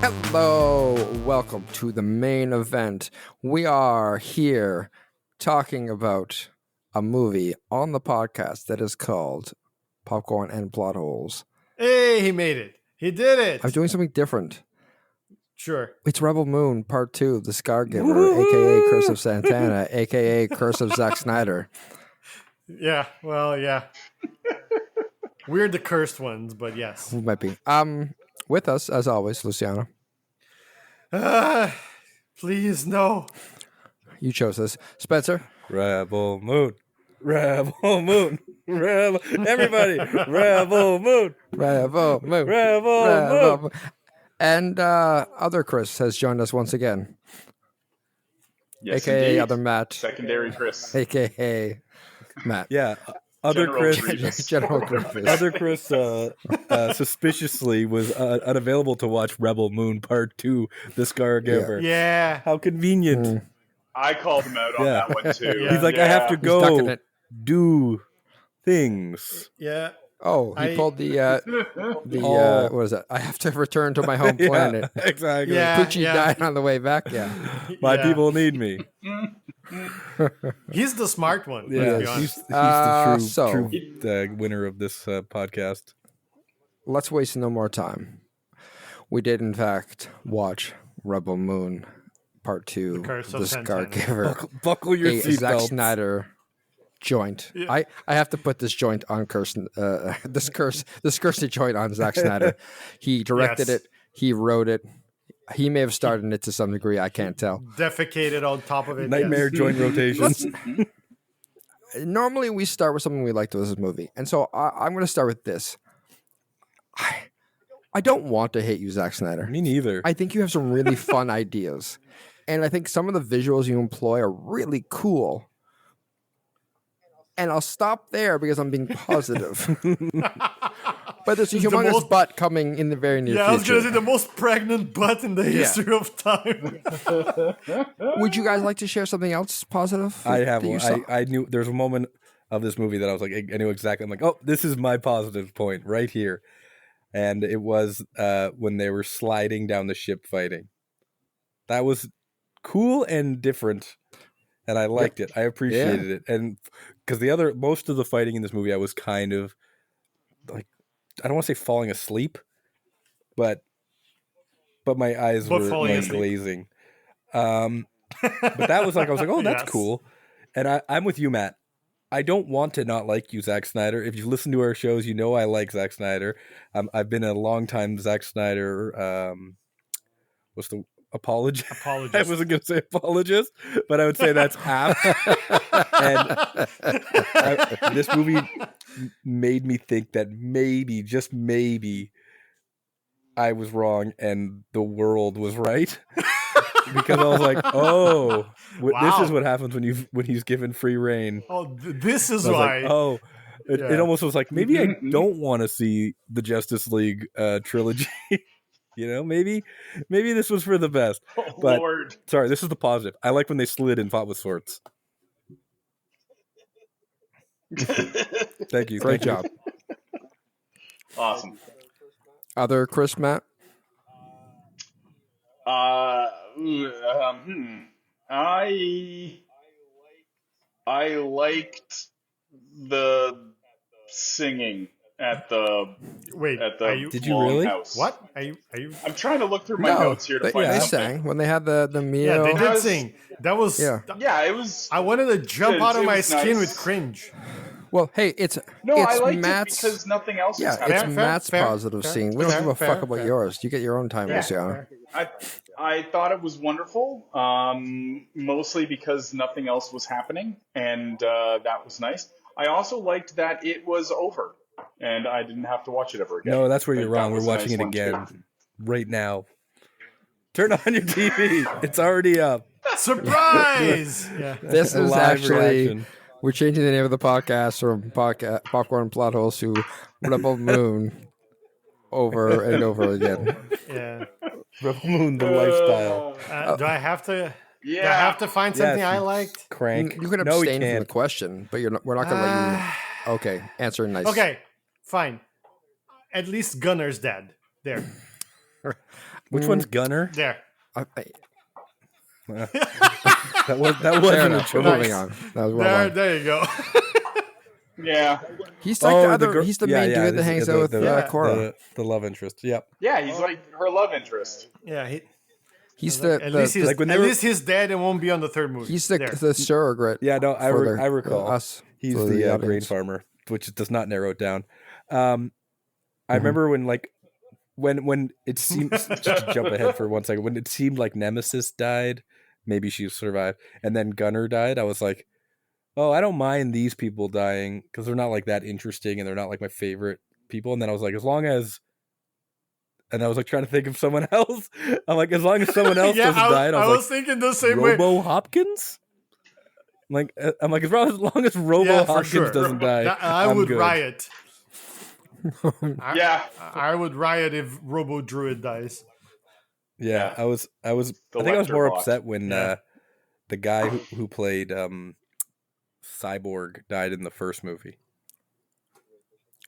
Hello, welcome to the main event. We are here talking about a movie on the podcast that is called Popcorn and Plot Holes. Hey, he made it. He did it. I'm doing something different. Sure. It's Rebel Moon Part 2, The Scargiver, a.k.a. Curse of Santana, a.k.a. Curse of Zack Snyder. Yeah, well, yeah. We're the cursed ones, but yes. We might be. With us, as always, Luciano. Please, no. You chose this. Spencer. Rebel Moon. Rebel Moon. Rebel. Everybody. Rebel Moon. Rebel Moon. Rebel Moon. And other Chris has joined us once again. Yes, AKA indeed. other Matt. Secondary Chris. AKA Matt. Yeah. Other General Chris. Grievous. General Grievous. Other Chris suspiciously was unavailable to watch Rebel Moon Part 2, The Scargiver. Yeah. How convenient. I called him out on Yeah. that one too. Yeah. He's like, I have to He's ducking go it. do things. Yeah. Oh, he pulled the Oh. what is that? I have to return to my home Yeah, planet. exactly. Yeah. Poochie died on the way back. Yeah. My Yeah. people need me. He's the smart one, Yeah, let's be he's honest. the so- true winner of this podcast. Let's waste no more time. We did, in fact, watch Rebel Moon Part 2, The Curse of The Santana. Scargiver, Buckle your a Zack seatbelts. Snyder joint. Yeah. I have to put this joint on this cursed joint on Zack Snyder. He directed Yes. it. He wrote it. He may have started it to some degree. I can't tell. Defecated on top of it. Nightmare yes. joint rotation. Normally, we start with something we liked with this movie, and so I'm going to start with this. I don't want to hate you, Zack Snyder. Me neither. I think you have some really fun ideas, and I think some of the visuals you employ are really cool. And I'll stop there because I'm being positive. But there's a It's the humongous most- butt coming in the very near Yeah, I was future. going to say the most pregnant butt in the history of time. Would you guys like to share something else positive? I have that you one. saw? I knew there's a moment of this movie that I was like, I knew exactly. I'm like, oh, this is my positive point right here. And it was when they were sliding down the ship fighting. That was cool and different. And I liked it. I appreciated it. And because most of the fighting in this movie, I was kind of like, I don't want to say falling asleep, but my eyes were falling like asleep. glazing. But that was like, I was like, oh, that's Yes. cool. And I'm with you, Matt. I don't want to not like you, Zack Snyder. If you've listened to our shows, you know I like Zack Snyder. I've been a long time Zack Snyder. What's the apologist? Apologist. I wasn't going to say apologist, but I would say that's apt. And this movie made me think that maybe, just maybe, I was wrong and the world was right. Because I was like, oh, this Wow. is what happens when he's given free reign. Oh, this is I was why. like, oh, it Yeah. almost was like, maybe I don't want to see the Justice League trilogy. You know, maybe this was for the best. Oh, But- Lord. Sorry, this is the positive. I like when they slid and fought with swords. Thank you. Great thank you. job. Awesome. Other Chris, Matt? I liked the singing at the Wait, at the are you... Did you really? longhouse. What? Are you... I'm trying to look through my notes here to they, find they something. sang when they had the Yeah, meal. they That did was- sing. That was... Yeah. Yeah, it was. I wanted to jump It out of my was skin nice. with cringe. Well, hey, it's I liked Matt's. it because nothing else Yeah, was happening. it's Fair, Matt's fair, positive fair, scene. We don't fair, give a fair, fuck about fair. yours. You get your own time, Yeah, Luciano. I thought it was wonderful, mostly because nothing else was happening, and that was nice. I also liked that it was over, and I didn't have to watch it ever again. No, that's where I you're think that wrong. We're was a watching nice it one, again too. right now. Turn on your TV. It's already up. Surprise! Yeah. This is Live actually reaction. we're changing the name of the podcast from Popcorn and Plot Holes to Rebel Moon over and over again. Yeah. Rebel Moon, the lifestyle. Do I have to... Do I Yeah. have to find something Yes, I you liked? Crank. You can No, we abstain from the can't. question, but we're not going to let you. Okay, answer nice. Okay, fine. At least Gunner's dead. There. Which one's Gunner? There. That wasn't Fair a enough. We're choice. moving on. That was well done. There you go. Yeah. He's like the other. He's the main dude that this- hangs out with Cora. the love interest. Yep. Yeah, he's like her love interest. Yeah, He's at least he's, like when they at were- least he's dead and won't be on the third movie. he's There. the surrogate. Yeah, no, I for recall. us. He's for the grain audience. farmer, which does not narrow it down. I remember when it seemed, just to jump ahead for 1 second, when it seemed like Nemesis died, maybe she survived, and then Gunner died, I was like, oh, I don't mind these people dying because they're not like that interesting and they're not like my favorite people. And then I was like, as long as, and I was like trying to think of someone else. I'm like, as long as someone else doesn't die, and I I was was thinking the same like, way. Robo Hopkins? I'm like, as long as Robo For Hopkins sure. doesn't die, I I'm would good. riot. Yeah. I would riot if Robo Druid dies. Yeah, Yeah. I think I was Lecter more bot. upset when Yeah. the guy who played Cyborg died in the first movie.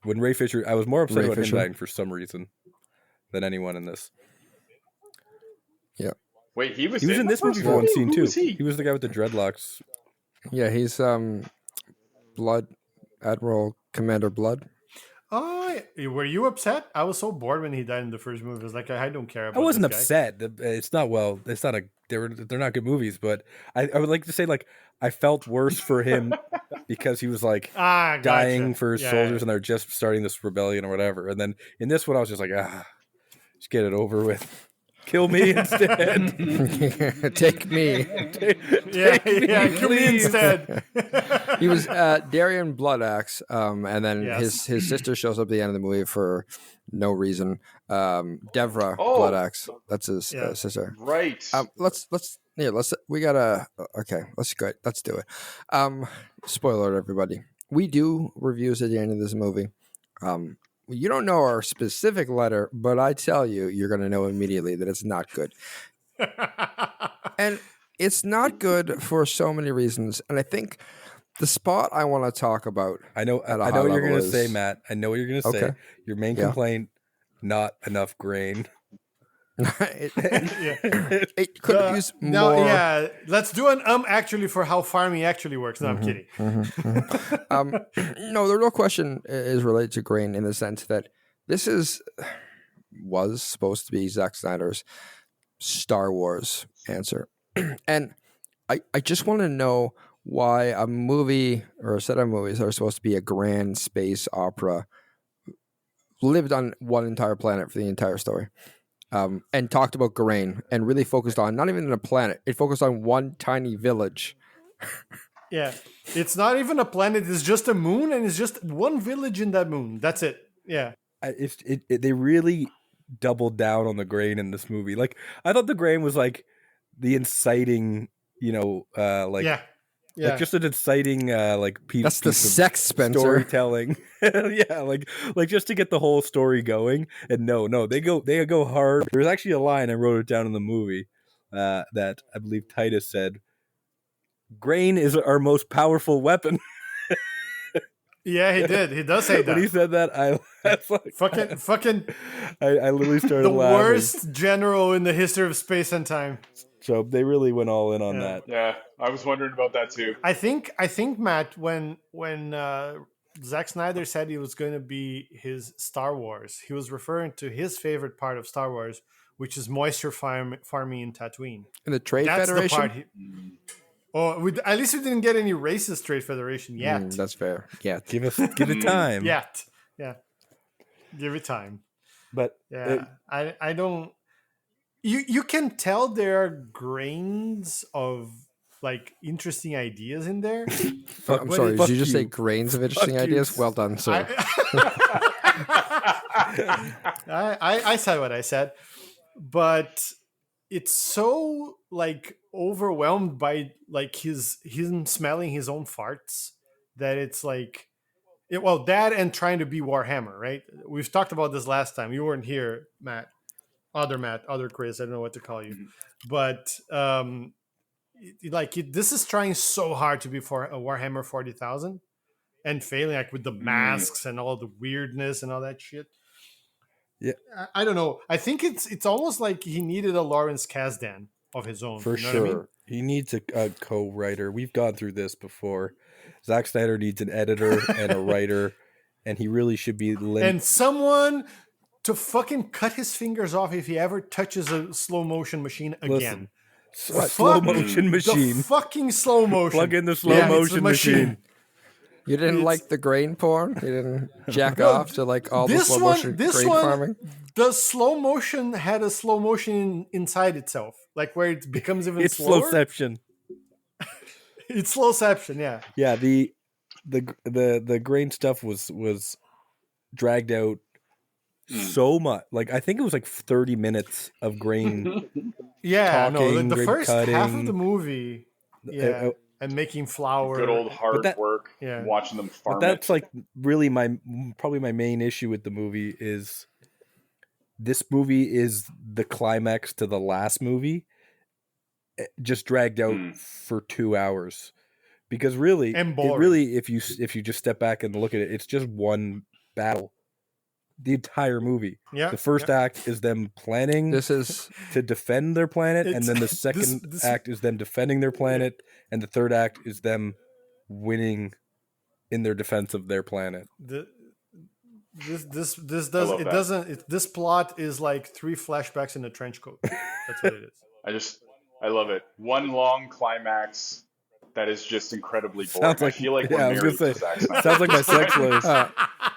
When Ray Fisher, I was more upset Ray about Fisher. him dying for some reason than anyone in this. Wait, he was He was in the this movie first for one scene Who too. was he? He was the guy with the dreadlocks. Yeah, he's Blood Admiral Commander Blood. Oh, were you upset? I was so bored when he died in the first movie. I was like, I don't care about I wasn't this guy. upset. It's not It's not a. They're not good movies, but I would like to say like I felt worse for him because he was like Gotcha. dying for his Yeah, soldiers and they're just starting this rebellion or whatever. And then in this one, I was just like, just get it over with. Kill me instead. Take me. Yeah, kill me please. instead. He was Darian Bloodaxe, and then Yes. his sister shows up at the end of the movie for no reason. Devra Oh. Bloodaxe, that's his Yeah. sister. Right. Let's we gotta okay. Let's go. Let's do it. Spoiler alert, everybody. We do reviews at the end of this movie. You don't know our specific letter, but I tell you, you're going to know immediately that it's not good. And it's not good for so many reasons. And I think the spot I want to talk about. I know at a what high you're going level to say, is- Matt. I know what you're going to say. Okay. Your main Yeah. complaint, not enough grain. it could have used more. No, yeah. Let's do an actually for how farming actually works. No, I'm kidding. No, the real question is related to grain in the sense that this was supposed to be Zack Snyder's Star Wars answer. And I just want to know why a movie or a set of movies that are supposed to be a grand space opera lived on one entire planet for the entire story. And talked about grain and really focused on not even a planet. It focused on one tiny village. Yeah. It's not even a planet. It's just a moon, and it's just one village in that moon. That's it. Yeah. They really doubled down on the grain in this movie. Like I thought the grain was like the inciting, Yeah. like just an inciting piece. That's the piece of sex, Spencer. storytelling. Yeah, like just to get the whole story going. And no, they go hard. There's actually a line I wrote it down in the movie that I believe Titus said. Grain is our most powerful weapon. Yeah, he did. He does say that. When he said that, that's like fucking I literally started the laughing. worst general in the history of space and time. So they really went all in on Yeah. that. Yeah, I was wondering about that too. I think Matt, when Zack Snyder said he was going to be his Star Wars, he was referring to his favorite part of Star Wars, which is moisture farming in Tatooine. In the Trade That's Federation? the part. At least we didn't get any racist Trade Federation yet. That's fair. Yeah. Give it time. Yet, yeah. Give it time. But Yeah, I don't. You can tell there are grains of like interesting ideas in there. I'm But sorry, it- did you just you. say grains of interesting Fuck you. ideas? Well done, sir. I said what I said, but it's so like overwhelmed by like him smelling his own farts that it's like that and trying to be Warhammer, right? We've talked about this last time. You weren't here, Matt, other Chris. I don't know what to call you, but this is trying so hard to be for a Warhammer 40,000 and failing, like with the masks and all the weirdness and all that shit. I don't know. I think it's almost like he needed a Lawrence Kasdan of his own. For you know sure. what I mean? He needs a co-writer. We've gone through this before. Zack Snyder needs an editor and a writer, and he really should be And someone to fucking cut his fingers off if he ever touches a slow motion machine again. Listen, slow motion machine. The fucking slow motion. Plug in the slow motion machine. You didn't like the grain porn? You didn't jack off to like all the slow motion grain farming? The slow motion had a slow motion inside itself, like where it becomes even It's slower. slowception. It's slowception, yeah. Yeah, the grain stuff was dragged out so much. Like I think it was like 30 minutes of grain. Yeah, talking, the grain first half cutting. of the movie, and making flour. Good old hard work. Yeah. Watching them farm. But that's like really probably my main issue with the movie is this movie is the climax to the last movie, just dragged out for 2 hours. Because really, if you just step back and look at it, it's just one battle. The entire movie. Yeah. The first act is them planning to defend their planet, and then the second act is them defending their planet, and the third act is them winning in their defense of their planet. This plot is like 3 flashbacks in a trench coat. That's what it is. I love it. One long climax that is just incredibly boring. Sounds like, I feel like we're married to Zack Snyder. Sounds like my sex life.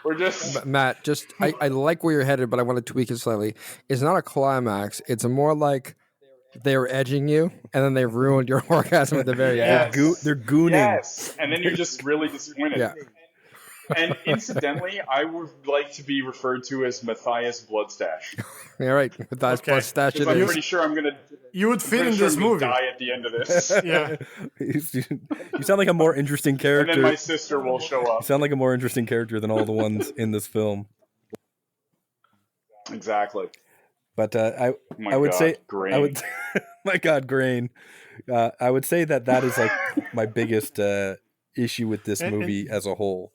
We're just Matt. I like where you're headed, but I want to tweak it slightly. It's not a climax. It's more like they were edging you, and then they ruined your orgasm at the very end. They're gooning. Yes, and then you're just really disappointed. Yeah. And incidentally, I would like to be referred to as Matthias Bloodstash. All right, Matthias Bloodstash. Because I'm pretty sure I'm gonna. You would fit in this movie. Die at the end of this. Yeah. You sound like a more interesting character. And then my sister will show up. You sound like a more interesting character than all the ones in this film. Exactly. But I would say Grain. my God, Grain. I would say that is like my biggest issue with this movie as a whole.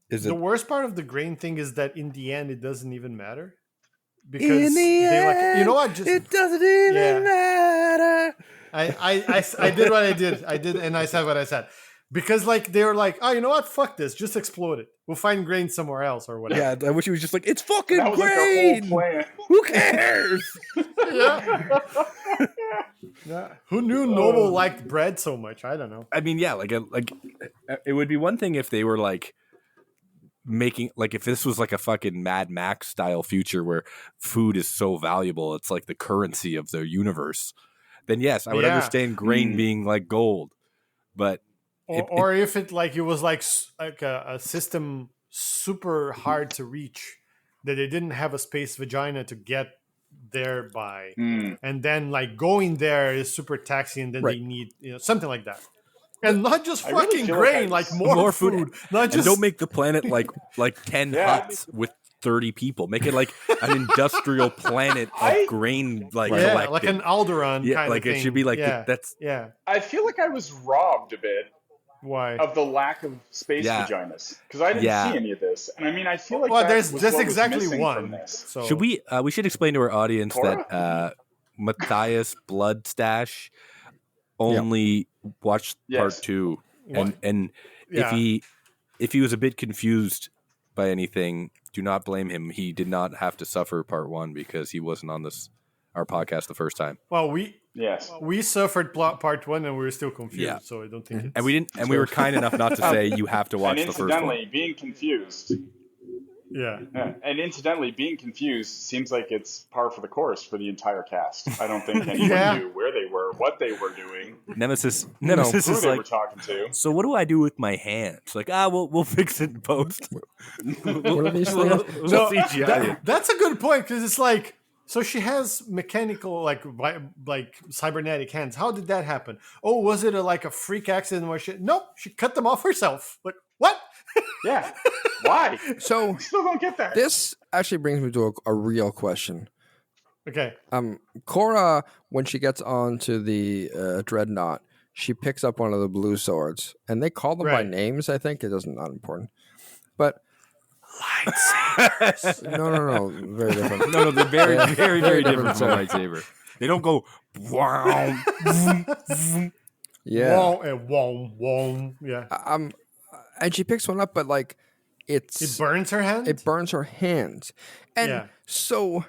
The worst part of the grain thing is that in the end it doesn't even matter. Because you know what? It doesn't even matter. I did what I did, and I said what I said. Because like they were like, oh, you know what? Fuck this. Just explode it. We'll find grain somewhere else or whatever. Yeah, I wish he was just like, it's fucking That was grain. like our whole plan. Who cares? Yeah. Who knew Noble liked bread so much? I don't know. I mean, yeah, like it would be one thing if they were like making, like if this was like a fucking Mad Max style future where food is so valuable, it's like the currency of the universe. Then yes, I would understand grain being like gold, but or if it was like a system super hard to reach that they didn't have a space vagina to get there by, and then like going there is super taxing, and then they need something like that. And not just fucking grain, like more food. Not just and don't make the planet like 10 huts with 30 people. Make it like an industrial planet of grain, like collecting. like an Alderaan kind like of it thing. should be like that's. I feel like I was robbed a bit. Why? Of the lack of space vaginas, because I didn't see any of this, and I mean, I feel like there's was just what was exactly missing one. from this. So. Should we should explain to our audience that Matthias Bloodstash only watched part 2, and if he was a bit confused by anything, do not blame him. He did not have to suffer part 1 because he wasn't on our podcast the first time. Well, we suffered part 1 and we were still confused. Yeah. So I don't think it's... And we didn't, and we were kind enough not to say you have to watch the first one. Incidentally, being confused. Yeah. And incidentally, being confused seems like it's par for the course for the entire cast. I don't think anyone knew where they were, what they were doing. Nemesis who is they like, were talking to. So what do I do with my hands? Like, we'll fix it in post. What are these things? That's a good point, because it's like, so she has mechanical, like cybernetic hands. How did that happen? Oh, was it like a freak accident where Nope, she cut them off herself. Like, what? Yeah. Why? So I still don't get that. This actually brings me to a real question. Okay. Korra, when she gets onto the dreadnought, she picks up one of the blue swords, and they call them by names. I think it doesn't not important, but Lightsabers. No. Very different. No, they're very, Yeah. very, very Very different from a different, lightsaber. They don't go wow. Yeah. Wong and wong. Yeah. And she picks one up, but like It burns her hand? it burns her hands. And Yeah. so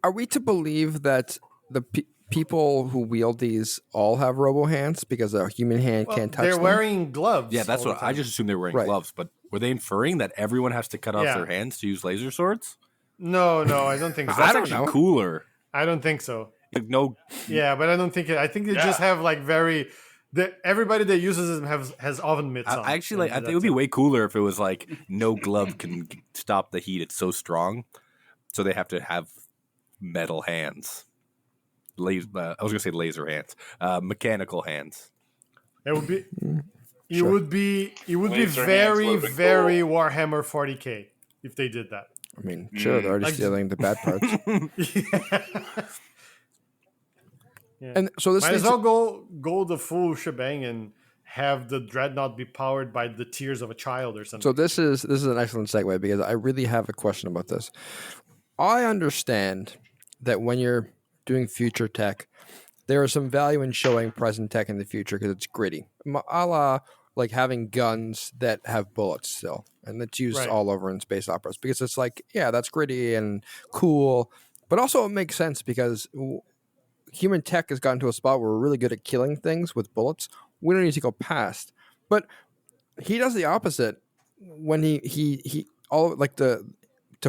are we to believe that the people who wield these all have robo hands because a human hand Well, can't touch they're them? wearing gloves. Yeah, that's all the what I time. just assumed they were wearing Right. gloves. But were they inferring that everyone has to cut off Yeah. their hands to use laser swords? No, I don't think so. That's I don't actually know. cooler. I don't think so. Like no, Yeah, but I don't think it. I think they just have like everybody that uses them has oven mitts on. I actually like. I and think it would be that's way cooler if it was like no glove can stop the heat. It's so strong, so they have to have metal hands. I was gonna say laser hands, mechanical hands. it. It would be. It Sure. would be. It would be Laser hands very, would've been very Warhammer 40K if they did that. I mean, sure, they're already Like- stealing the bad parts. Yeah. And so this Might as leads well go the full shebang and have the dreadnought be powered by the tears of a child or something. So this is an excellent segue because I really have a question about this. I understand that when you're doing future tech, there is some value in showing present tech in the future because it's gritty, a la like having guns that have bullets still, and that's used Right. all over in space operas because it's like, yeah, that's gritty and cool, but also it makes sense because human tech has gotten to a spot where we're really good at killing things with bullets. We don't need to go past, but he does the opposite when he all like to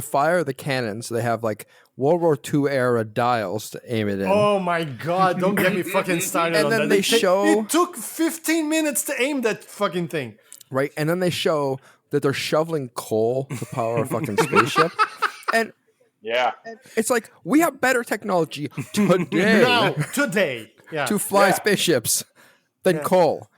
fire the cannons. They have like World War II era dials to aim it in. Oh my god, don't get me fucking started And on then that. they show- It took 15 minutes to aim that fucking thing. Right, and then they show that they're shoveling coal to power a fucking spaceship, and Yeah. it's like we have better technology today Now, today. Yeah. to fly Yeah. spaceships than coal.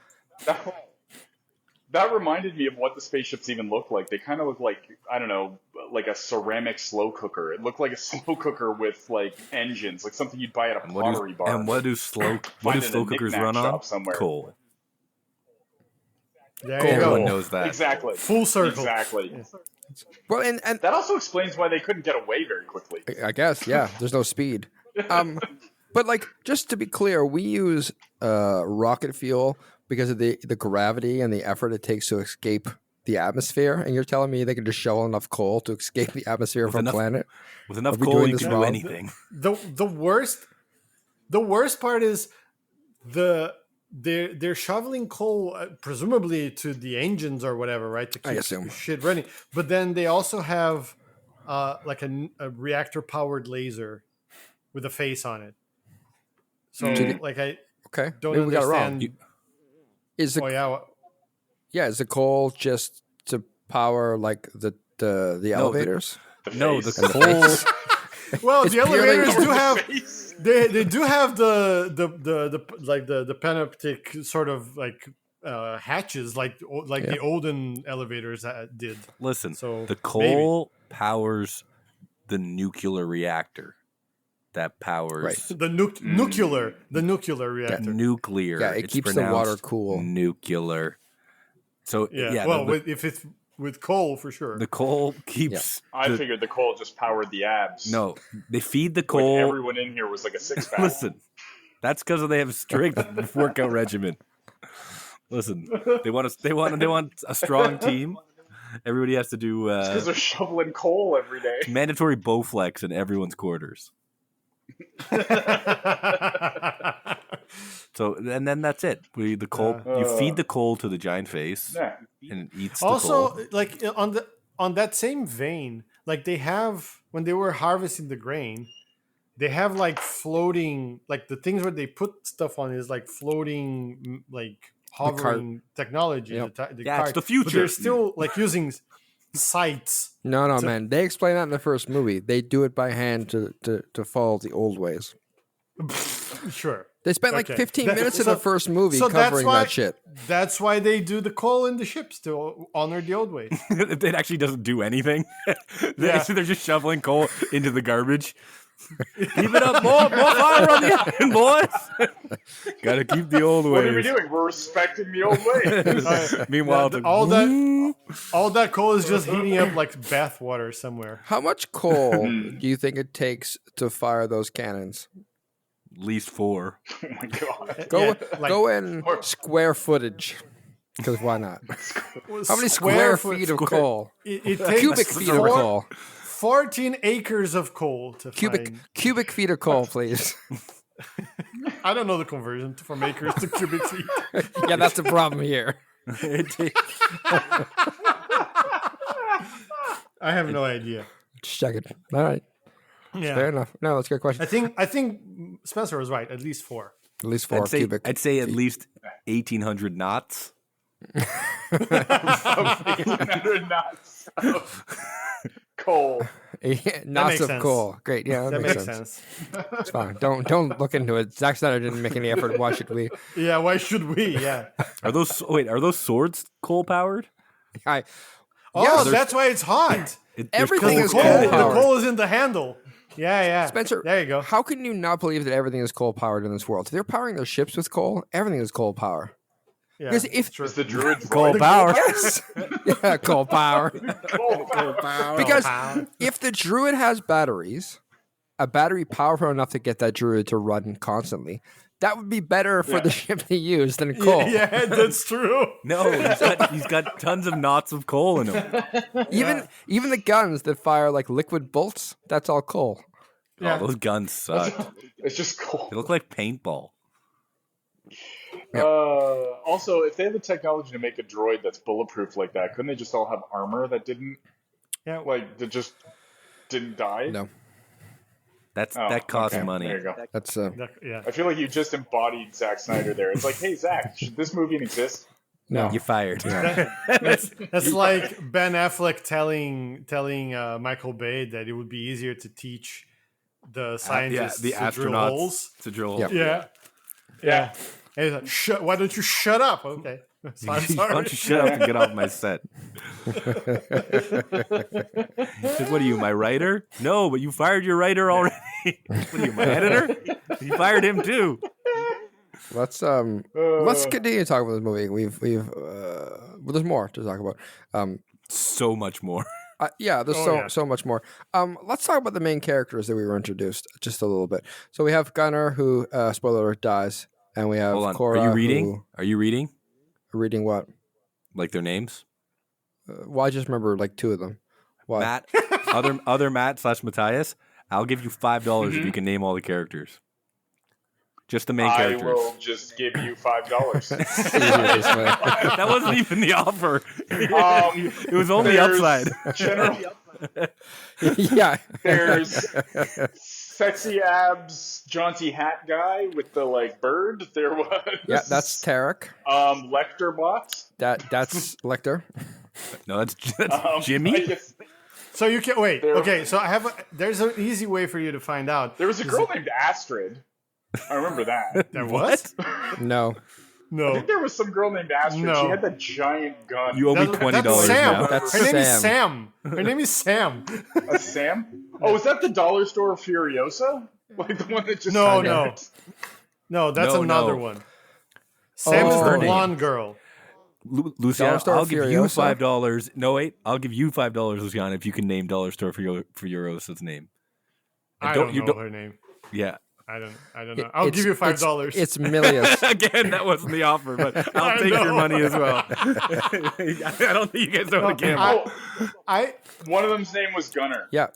That reminded me of what the spaceships even look like. They kind of look like, I don't know, like a ceramic slow cooker. It looked like a slow cooker with like engines, like something you'd buy at a pottery bar. And what do slow Find it in a cookers knick-knack run on? shop somewhere. Coal. There you Everyone go. knows that. Exactly. Full circle. Exactly. Well, and That also explains why they couldn't get away very quickly. I guess, yeah, there's no speed. But like, just to be clear, we use rocket fuel because of the gravity and the effort it takes to escape the atmosphere. And you're telling me they can just shovel enough coal to escape the atmosphere of our enough- planet? With enough Are we coal, doing you this can do wrong? anything. The worst part is they're shoveling coal presumably to the engines or whatever, right, to I keep assume. shit running. But then they also have like a reactor powered laser with a face on it. So like I Okay, don't maybe we got it wrong. understand. Is the Oh yeah, is the coal just to power like the elevators? No, the face. coal. well, It's the purely- elevators do have Face. they do have the panoptic sort of like hatches like the olden elevators did. Listen, So, the coal powers the nuclear reactor that powers Right. The nuclear reactor. nuclear. Yeah, it It's keeps the water pronounced cool. Nuclear. So Yeah, yeah, if it's with coal for sure. the coal keeps. I the- figured the coal just powered the abs. No, they feed the Like coal. everyone in here was like a six pack. Listen, that's because they have a strict workout regimen. Listen, they want a strong team. Everybody has to do Because they're shoveling coal every day. mandatory Bowflex in everyone's quarters. So and then that's it. You feed the coal to the giant face Yeah. and it eats the Also, coal. like on that same vein, like they have when they were harvesting the grain, they have like floating, like the things where they put stuff on is like floating, like hovering technology. Yep. The Yeah, it's cart. the But future. they're still like using sights. No, man. They explain that in the first movie. They do it by hand to follow the old ways. Sure. They spent like Okay. 15 That- minutes in so- the first movie so that's covering why- that shit. That's why they do the coal in the ships to honor the old ways. It actually doesn't do anything. Yeah. They're just shoveling coal into the garbage. Keep it up, more fire on the iron, boys. Gotta keep the old ways. What are we doing? We're respecting the old ways. Meanwhile, all that coal is just heating up like bath water somewhere. How much coal do you think it takes to fire those cannons? at least 4. Oh my god. Go in square footage. Because why not? How many square feet of coal? It takes Cubic feet of coal. 14 acres of coal to find. Cubic feet of coal, please. I don't know the conversion from acres to cubic feet. Yeah, that's the problem here. I have no idea. Just check it. All right. Yeah. Fair enough. No, that's a good question. I think Spencer was right. At least 4. At least 4 cubic. I'd say at least 1,800 knots. 1,800 knots of coal. Knots of sense. coal. Great. Yeah, that makes sense. It's fine. Don't look into it. Zack Snyder didn't make any effort. Why should we? Yeah, why should we? Yeah. Are those swords coal powered? That's why it's hot. Everything is The coal powered. coal is in the handle. Yeah. Spencer, there you go. How can you not believe that everything is coal powered in this world? They're powering their ships with coal. Everything is coal power. Yeah, Because if Is the druid Coal power. yes, yeah, coal power. coal power? Because if the druid has batteries, a battery powerful enough to get that druid to run constantly, that would be better for the ship to use than coal. Yeah, that's true. No, he's got tons of knots of coal in him. Even the guns that fire like liquid bolts, that's all coal. Yeah. Oh, those guns suck. It's just coal. They look like paintball. Also, if they had the technology to make a droid that's bulletproof like that, couldn't they just all have armor that didn't just didn't die? No, That costs okay. money. There you go. that's Yeah. I feel like you just embodied Zack Snyder there. It's like, hey Zack, should this movie exist? no. You're fired. That's like Ben Affleck telling Michael Bay that it would be easier to teach the scientists the to drill astronauts holes. to drill Yeah. holes. Yeah. And he's like, why don't you shut up? Okay. I'm Why sorry. don't you shut up and get off my set? He says, what are you, my writer? No, but you fired your writer already. What are you, my editor? You fired him too. Let's continue to talk about this movie. Well, there's more to talk about. So much more. There's so much more. Let's talk about the main characters that we were introduced just a little bit. So we have Gunnar, who spoiler alert, dies, and we have Hold on. Cora. Are you reading? Are you reading? Reading what? Like their names? Well, I just remember like 2 of them. Why? Matt, other Matt / Matthias. I'll give you $5 if you can name all the characters. Just the main I characters. will just give you $5. That wasn't even the offer. It was only upside. General, Yeah. there's sexy abs, jaunty hat guy with the like bird. There was That's Tarek. Lecter bot. That's Lecter. No, that's Jimmy. I guess So you can wait. There- Okay, so there's an easy way for you to find out. there was a girl named Astrid. I remember that. There was? No. I No. think there was some girl named Astrid. No. She had that giant gun. You owe me That's $20 Sam. now. That's Her name is Sam. Sam. Her name is Sam. A Sam? Oh, is that the dollar store Furiosa? Like the one that just No, signed no. it? No, that's No, another no. one. Sam is Oh. the Her name. blonde girl. Luciana, Dollar Store I'll give you Furiosa? $5. No, wait. I'll give you $5, Luciana, if you can name Dollar Store Furiosa's name. And I don't know her name. Yeah. I don't know. I'll give you $5. It's Milius. Again, that wasn't the offer, but I'll I take your know. money as well. I don't think you guys know the game. One of them's name was Gunner. Yeah.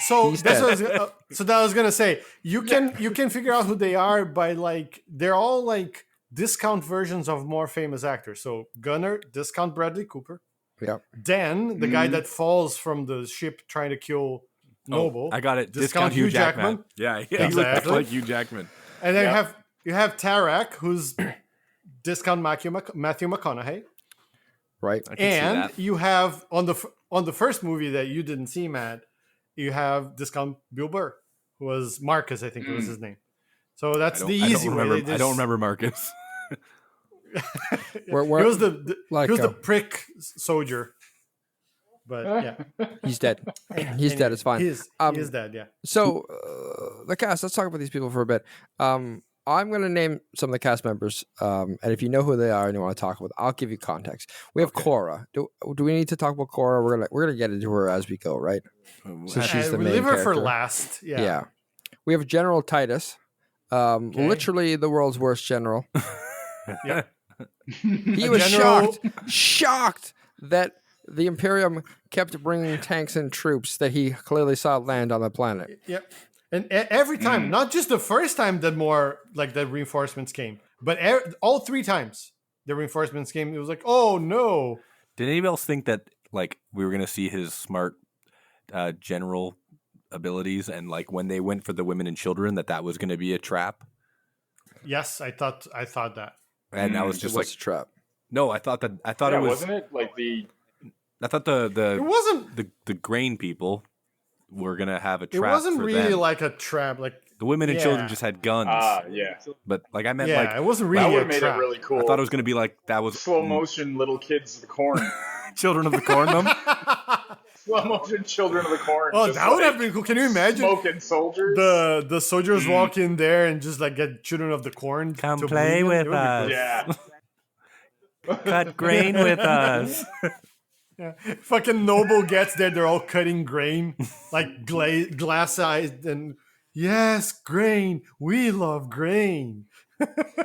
So He's that's dead. what I was gonna say. You can figure out who they are by like they're all like discount versions of more famous actors. So Gunner, discount Bradley Cooper. Yeah. Dan, the guy that falls from the ship trying to kill Noble. I got it. Discount Hugh Jackman. Yeah, he looks Exactly. like Hugh Jackman. And then Yeah. you have Tarak, who's discount Matthew McConaughey. Right. I can see And that. you have on the first movie that you didn't see, Matt, you have discount Bill Burr, who was Marcus, I think it was his name. So that's the easy way. I don't remember Marcus. Where he was the like, he was the prick soldier. But yeah, He's dead. He's dead. It's fine. He is dead. Yeah. So the cast. Let's talk about these people for a bit. I'm going to name some of the cast members, and if you know who they are and you want to talk about, I'll give you context. We have Cora. Do we need to talk about Cora? We're gonna get into her as we go, right? So she's the we main leave her for character. last. Yeah. We have General Titus, literally the world's worst general. Yeah. He was shocked that the Imperium kept bringing tanks and troops that he clearly saw land on the planet. Yeah. And every time, not just the first time that the reinforcements came, but all 3 times the reinforcements came, it was like, oh no. Did anybody else think that like we were gonna see his smart general abilities, and like when they went for the women and children, that was gonna be a trap? Yes, I thought that. And I was just like, a trap. no, I thought it was. Wasn't it like the? I thought It wasn't. the grain people were gonna have a It trap. wasn't for really them. like a trap. Like The women and children Yeah. just had guns. Yeah. But like I meant yeah, like it wasn't That really would a have made trap. it really cool. I thought it was gonna be like that was slow motion little kids of the corn. Children of the Corn. Them. Slow motion children of the corn. Oh, just that would like have been cool. Can you imagine smoking soldiers? the soldiers walk in there and just like get children of the corn Come to play bleed them? with It would be us. cool. Yeah. Cut grain with us. Yeah. Fucking Noble gets there. They're all cutting grain, like glass eyes, and yes, grain. We love grain.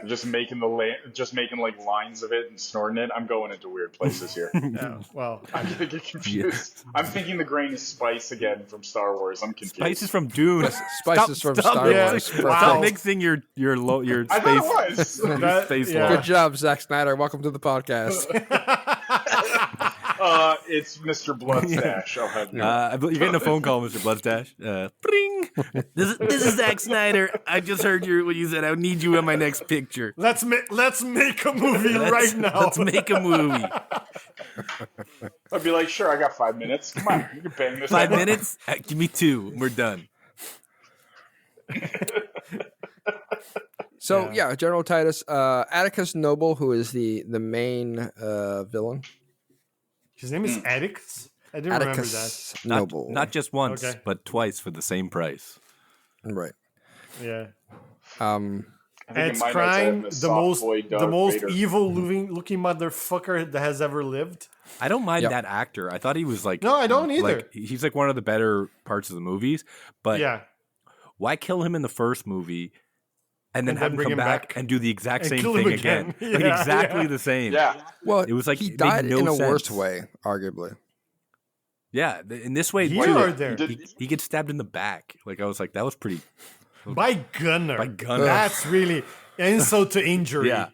just making like lines of it and snorting it. I'm going into weird places here. Yeah, well, I'm gonna get confused. I'm thinking the grain is spice again from Star Wars. I'm confused. Spices from Dune. Spices from Star yeah. Wars. Wow. Stop mixing your I thought it space. was. That- Space yeah. law. Good job, Zack Snyder. Welcome to the podcast. It's Mr. Bloodstash. I'll have you. You're getting a phone call, Mr. Bloodstash. Bring. This is Zack Snyder. I just heard what you said. I need you in my next picture. let's make a movie right now. Let's make a movie. I'd be like, sure, I got 5 minutes. Come on, you can bang this 5 out. minutes? Give me 2. We're done. So yeah, General Titus, Atticus Noble, who is the main villain. His name is Atticus. I didn't remember that. Atticus Noble. Not just once, Okay. but twice for the same price. right. Yeah. I And think in it's my notes I have crying him as the soft boy most Darth Vader. evil looking motherfucker that has ever lived. I don't mind Yep. that actor. I thought he was like... No, I don't either. Like, he's like one of the better parts of the movies. But Yeah. why kill him in the first movie and then And have then him bring come him back back and do the exact and same kill him thing again? again. Like Yeah, exactly yeah. the same. Yeah. Well, It was like he it made died no in a worse sense. way, arguably. Yeah, in this way, Here too, or there? he gets stabbed in the back. Like I was like, that was pretty. By Gunner. By Gunner. That's really insult to injury. Yeah,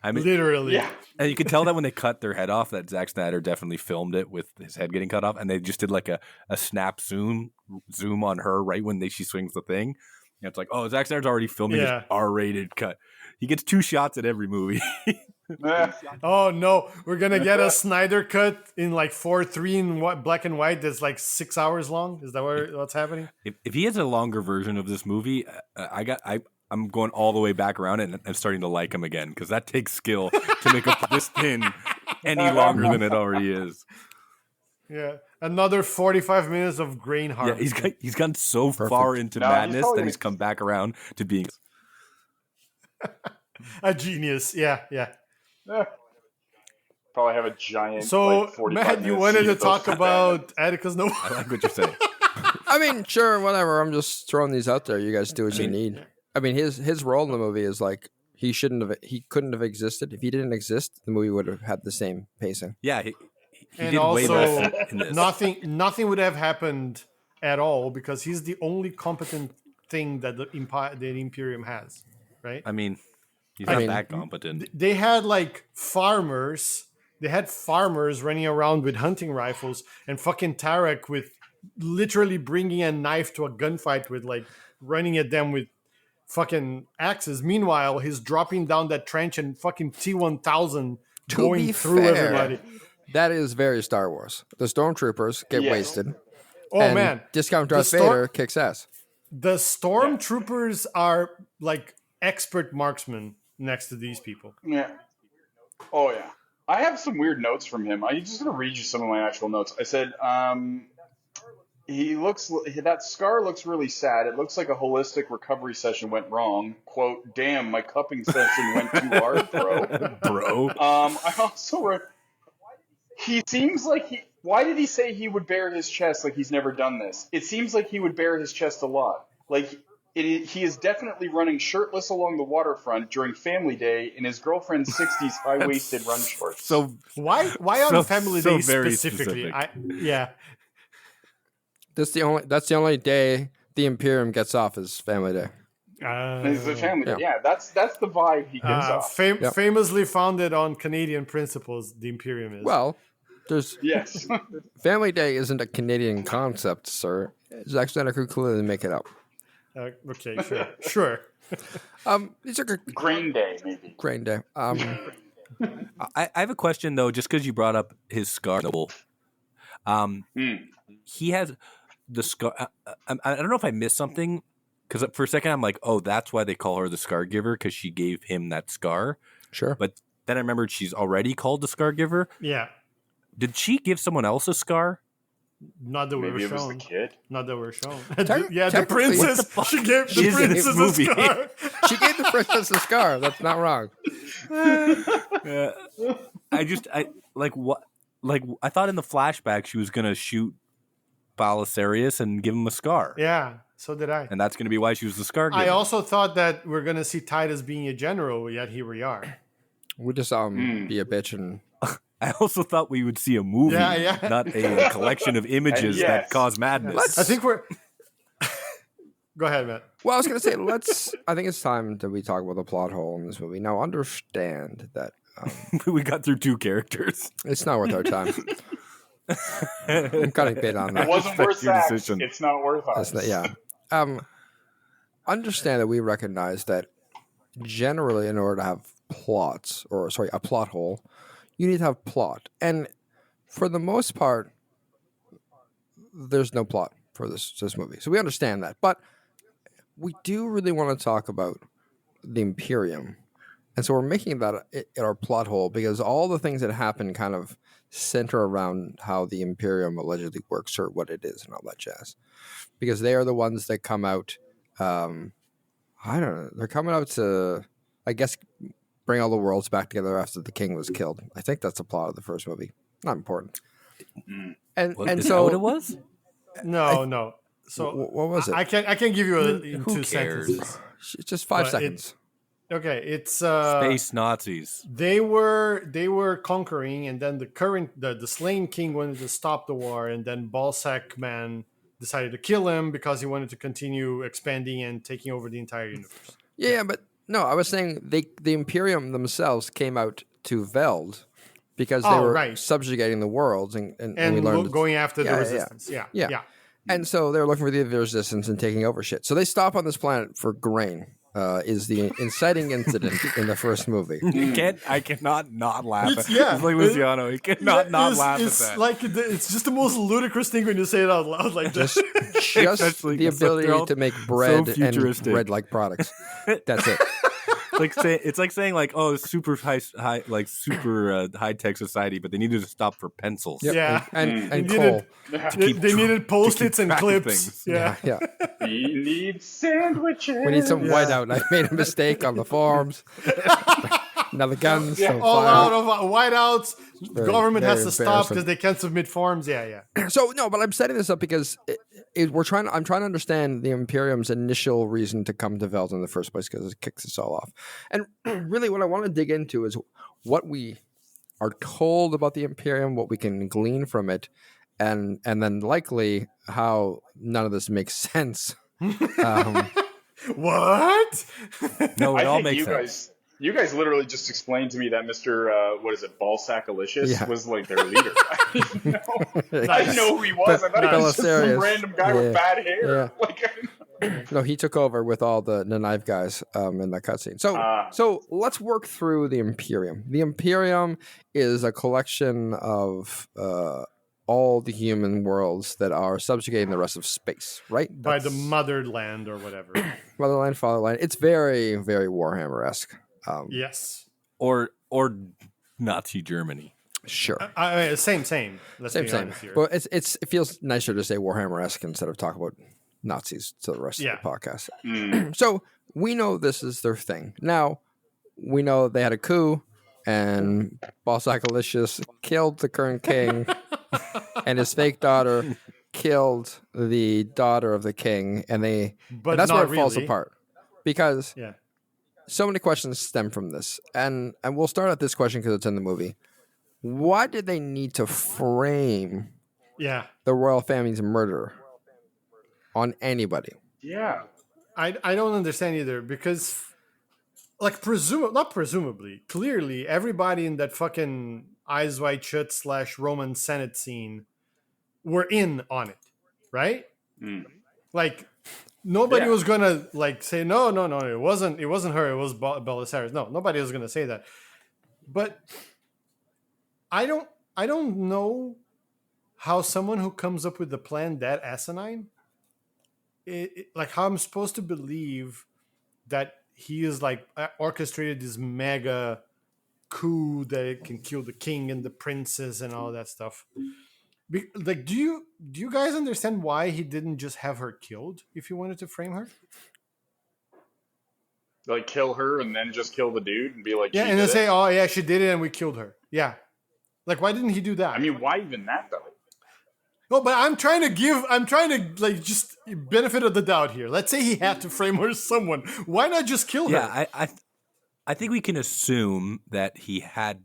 I mean, Literally. Yeah. and you could tell that when they cut their head off, that Zack Snyder definitely filmed it with his head getting cut off, and they just did like a snap zoom on her right when she swings the thing. And it's like, oh, Zack Snyder's already filming Yeah. his R-rated cut. He gets 2 shots at every movie. Eh, Oh no, we're gonna get a Snyder cut in like 4:3 in black and white. That's like 6 hours long. Is that what's happening? If he has a longer version of this movie, I'm going all the way back around and I'm starting to like him again because that takes skill to make this thin any longer than it already is. Yeah, another 45 minutes of grain Yeah, harvest. he's gone so far into No, he's madness probably that he's come back around to being. A genius. Yeah. eh. Probably have a giant. So like, 45 Matt, you minute wanted to sequence talk with about Atticus Noble. I like what you're saying. I mean, sure, whatever. I'm just throwing these out there. You guys do what you need. I mean, his role in the movie is like he couldn't have existed. If he didn't exist, the movie would have had the same pacing. Yeah, he And did way also, less in this. nothing would have happened at all because he's the only competent thing that the Imperium has, right? I mean, he's I not mean, that competent. They had like farmers. They had farmers running around with hunting rifles and fucking Tarek with literally bringing a knife to a gunfight with like running at them with fucking axes. Meanwhile, he's dropping down that trench and fucking T-1000 To going be through fair, everybody. that is very Star Wars. The stormtroopers get Yes. wasted. Oh and man, discount The Darth storm- Vader kicks ass. the stormtroopers are like expert marksmen next to these people. Yeah. Oh yeah. I have some weird notes from him. I'm just going to read you some of my actual notes. I said, that scar looks really sad. It looks like a holistic recovery session went wrong. Quote, damn, my cupping session went too hard, bro. I also wrote, he seems like why did he say he would bare his chest like he's never done this? It seems like he would bare his chest a lot. Like, he is definitely running shirtless along the waterfront during Family Day in his girlfriend's 60s high-waisted run shorts. So Why on Family Day very specifically? specific. That's the only day the Imperium gets off is Family Day. It's a Family Day. yeah. Yeah, that's the vibe he gives off. Famously founded on Canadian principles, the Imperium is. Well, there's Yes. Family Day isn't a Canadian concept, sir. Zack Snyder could clearly make it up. Okay, sure. These are good. Grain Day, maybe. Grain Day. I have a question though, just because you brought up his scar. He has the scar. I don't know if I missed something, because for a second I'm like, oh, that's why they call her the Scargiver, because she gave him that scar. Sure. But then I remembered she's already called the Scargiver. Yeah. Did she give someone else a scar? Not that we were Maybe it was shown. the kid. Not that we're shown. Yeah, the princess. She gave the princess a scar. She gave the princess a scar. That's not wrong. I thought in the flashback she was gonna shoot Balisarius and give him a scar. Yeah, so did I. And that's gonna be why she was the Scargiver. I also thought that we're gonna see Titus being a general, yet here we are. We just saw him be a bitch and. I also thought we would see a movie, not a collection of images that cause madness. I think we're. Go ahead, Matt. Well, I was going to say, I think it's time that we talk about the plot hole in this movie. Now, understand that We got through two characters. it's not worth our time. I'm cutting bait on that. It wasn't worth your that. decision. It's not worth us. Understand that we recognize that generally, in order to have a plot hole, you need to have plot. And for the most part, there's no plot for this movie. So we understand that. But we do really want to talk about the Imperium. And so we're making that our plot hole because all the things that happen kind of center around how the Imperium allegedly works or what it is and all that jazz. Because they are the ones that come out, I don't know, they're coming out to, I guess, bring all the worlds back together after the king was killed. I think that's the plot of the first movie. Not important. And Is so that what it was? No. So what was it? I can give you in Who 2 cares? sentences. It's just 5 But seconds. Okay, it's Space Nazis. they were conquering, and then the slain king wanted to stop the war, and then Balsac man decided to kill him because he wanted to continue expanding and taking over the entire universe. Yeah, but no, I was saying the Imperium themselves came out to Veld because they were subjugating the worlds and we learned going after the resistance. Yeah. And so they were looking for the resistance and taking over shit. So they stop on this planet for grain. Is the inciting incident in the first movie? I cannot not laugh. It's yeah. like Luciano. He cannot not laugh at that. Like it's just the most ludicrous thing when you say it out loud like Just Especially the ability to make bread and futuristic. bread-like products. That's it. It's like saying like, oh, super high tech society, but they needed to stop for pencils. Yep. Yeah. And coal. They needed post-its and track of clips. things. Yeah. We need sandwiches. We need some whiteout. I made a mistake on the farms. Now the guns. Yeah, all out of whiteouts. The government has to stop because they can't submit forms. Yeah. So no, but I'm setting this up because I'm trying to understand the Imperium's initial reason to come to Veld in the first place because it kicks us all off. And really, what I want to dig into is what we are told about the Imperium, what we can glean from it, and then likely how none of this makes sense. What? No, it all think makes sense. You guys literally just explained to me that Mr. Balsac Alicious was like their leader. I didn't know who he was. I thought he was just some random guy with bad hair. Yeah. No, he took over with all the knife guys in that cutscene. So let's work through the Imperium. The Imperium is a collection of all the human worlds that are subjugating the rest of space, right? By the motherland or whatever. Motherland, fatherland. It's very, very Warhammer-esque. Yes. Or Nazi Germany. Sure. Same. Let's be Same. honest here. But it feels nicer to say Warhammer-esque instead of talk about Nazis to the rest of the podcast. So we know this is their thing. Now, we know they had a coup, and Balsacalicious killed the current king, and his fake daughter killed the daughter of the king, and that's where it falls apart. Because so many questions stem from this. And we'll start at this question because it's in the movie. Why did they need to frame the royal family's murder on anybody? Yeah. I don't understand either, because like not presumably, clearly everybody in that fucking Eyes Wide Shut / Roman Senate scene were in on it, right? Like nobody was gonna like say no, it wasn't her, it was Belisarius. No, nobody was gonna say that. But I don't know how someone who comes up with the plan that asinine, like how I'm supposed to believe that he is like orchestrated this mega coup that it can kill the king and the princess and all that stuff. Like, do you guys understand why he didn't just have her killed if he wanted to frame her? Like kill her and then just kill the dude and be like, and then say, oh yeah, she did it and we killed her. Yeah. Like, why didn't he do that? I mean, why even that though? No, but I'm trying to like just benefit of the doubt here. Let's say he had to frame her someone. Why not just kill her? Yeah, I think we can assume that he had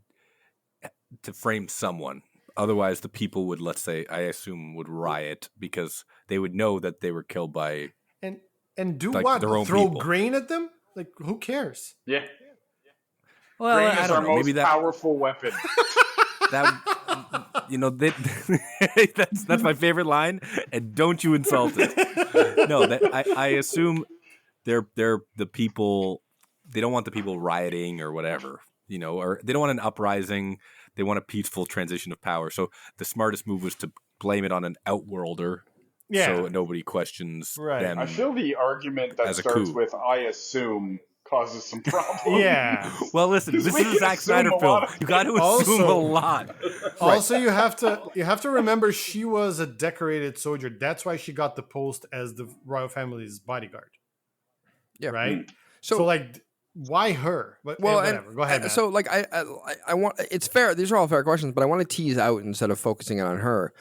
to frame someone. Otherwise, the people would, let's say, I assume, would riot because they would know that they were killed by and do like, what? their own Throw people. grain at them? Like, who cares? Yeah. Well, Grain I is don't our know. most Maybe that powerful weapon. that's my favorite line, and don't you insult it. No, I assume they're the people. They don't want the people rioting or whatever, or they don't want an uprising. They want a peaceful transition of power. So the smartest move was to blame it on an outworlder, so nobody questions them. I feel the argument that starts with "I assume" causes some problems. Yeah. Well, listen, this is a Zack Snyder film. You got to assume a lot. Also, you have to remember she was a decorated soldier. That's why she got the post as the royal family's bodyguard. Yeah. Right. So like, why her? But whatever. Go ahead. Matt. So like, I want. It's fair. These are all fair questions, but I want to tease out instead of focusing it on her.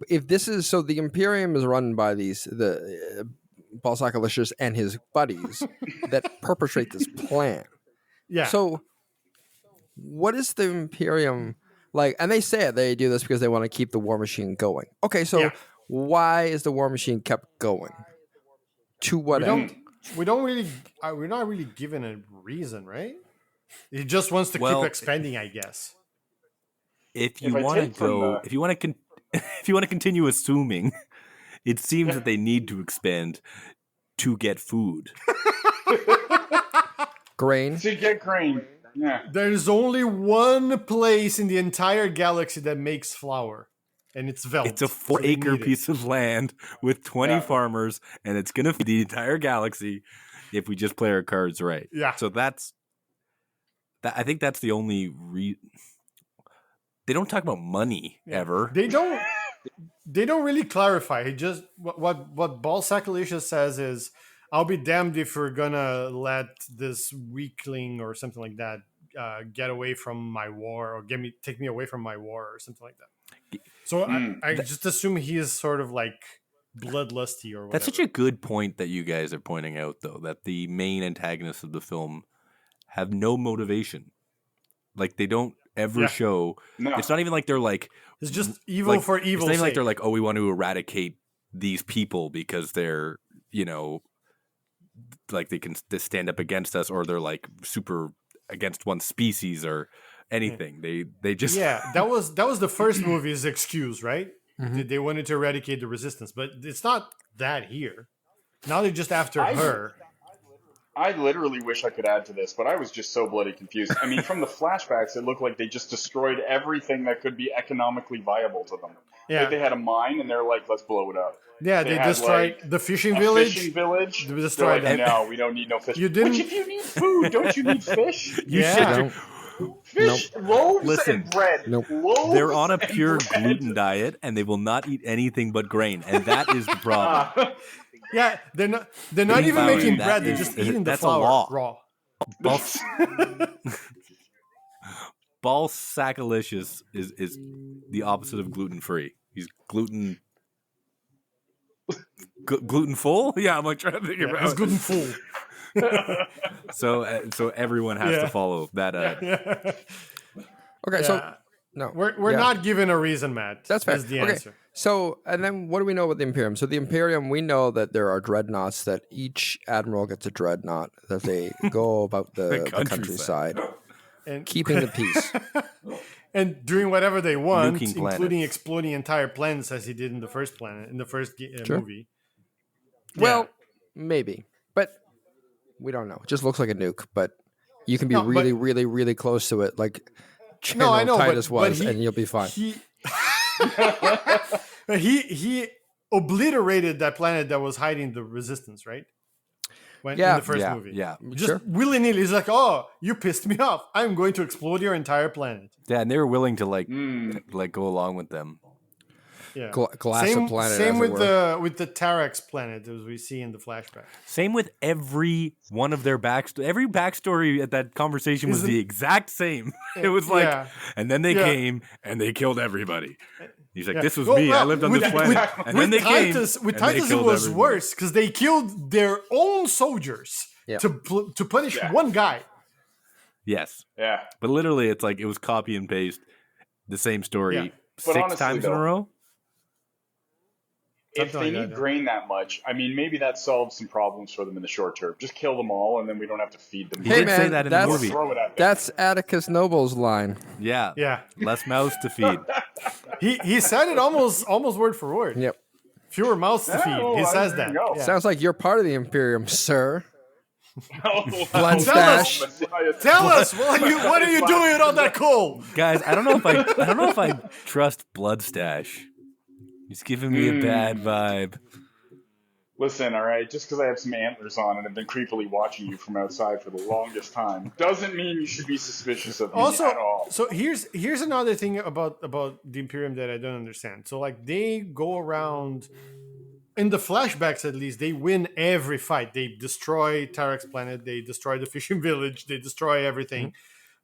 If this is so, the Imperium is run by the Balsacalicious and his buddies that perpetrate this plan. Yeah. So what is the Imperium like? And they say it, they do this because they want to keep the war machine going. Okay, so why is the war machine kept going? To what end? We're not really given a reason, right? He just wants to keep expanding, I guess. If you want to continue assuming, it seems that they need to expand to get food. Grain. To get grain. Yeah. There's only one place in the entire galaxy that makes flour, and it's Veld. It's a 4-acre piece of land with 20 farmers, and it's going to feed the entire galaxy if we just play our cards right. Yeah. So I think that's the only They don't talk about money ever. They don't really clarify. He just what Balsacalicious says is, "I'll be damned if we're gonna let this weakling or something like that get away from my war, or take me away from my war, or something like that." So I just assume he is sort of like bloodlusty or whatever. That's such a good point that you guys are pointing out, though, that the main antagonists of the film have no motivation. Like, they don't ever show. No. It's not even like they're like. It's just evil for evil's sake. It's not even like they're like, oh, we want to eradicate these people because they're, like they can stand up against us, or they're like super against one species or anything. They just that was the first movie's excuse, right? Mm-hmm. They wanted to eradicate the resistance, but it's not that here. Now they're just after her. I literally wish I could add to this, but I was just so bloody confused. I mean, from the flashbacks, it looked like they just destroyed everything that could be economically viable to them. Yeah. Like they had a mine, and they're like, let's blow it up. Yeah, they destroyed the fishing village. Fishing village. They destroyed that. No, we don't need no fish. You didn't... Which, if you need food, don't you need fish? You Fish, loaves, Listen. and bread. Nope. Loaves They're on a and pure bread. gluten diet, and they will not eat anything but grain, and that is the problem. Yeah, they're not even Flour, making that bread. They're is- just eating the that's a flour law. raw. Balsackalicious is the opposite of gluten free. He's gluten full. Yeah, I'm like trying to think Yeah, about it's it. gluten full. So everyone has to follow that. Okay, Yeah. so no, We're yeah. not given a reason, Matt. That's fair. Is the Okay. answer. So, and then what do we know about the Imperium? So, the Imperium, we know that there are dreadnoughts, that each admiral gets a dreadnought, that they go about the countryside, And keeping the peace. and doing whatever they want, Nuking including planets. exploding entire planets, as he did in the first Sure. movie. Well, maybe, but we don't know. It just looks like a nuke, but you can be No, but- really, really, really close to it, like No, General I know, Titus but was, he- and you'll be fine. He obliterated that planet that was hiding the resistance, right? In Yeah. the first movie. Yeah. Just Sure. willy-nilly. He's like, oh, you pissed me off. I'm going to explode your entire planet. Yeah, and they were willing to Hmm. go along with them. Yeah. Glass same a planet, same as with it were. the Tarax planet, as we see in the flashback. Same with every one of their backstory. Every backstory at that conversation was Isn't- the exact same. It was like, Yeah. and then they Yeah. came and they killed everybody. He's like, Yeah. this was Well, me. I well, lived on with- this planet. And then they Titus, came. with and they Titus, it killed was everybody. worse because they killed their own soldiers Yeah. to punish Yeah. one guy. Yes, Yeah. but literally, it's like it was copy and paste the same story Yeah. But 6 honestly, times in a though, row. If Something they like need that, grain that much, I mean, maybe that solves some problems for them in the short term. Just kill them all, and then we don't have to feed them. He Hey, did say man, that in the that's- movie. Throw it at them. That's Atticus Noble's line. Yeah, Yeah. less mouths to feed. He said it almost word for word. Yep. Fewer mouths to feed. Oh, He says there that. you go. Yeah. Sounds like you're part of the Imperium, sir. Blood stash. Tell us what are you doing with all that coal? Guys, I don't know if I trust Bloodstash. He's giving me a bad vibe. Listen, all right, just because I have some antlers on and have been creepily watching you from outside for the longest time doesn't mean you should be suspicious of me Also, at all. so here's another thing about the Imperium that I don't understand. So like they go around in the flashbacks, at least they win every fight. They destroy Tarek's planet. They destroy the fishing village. They destroy everything.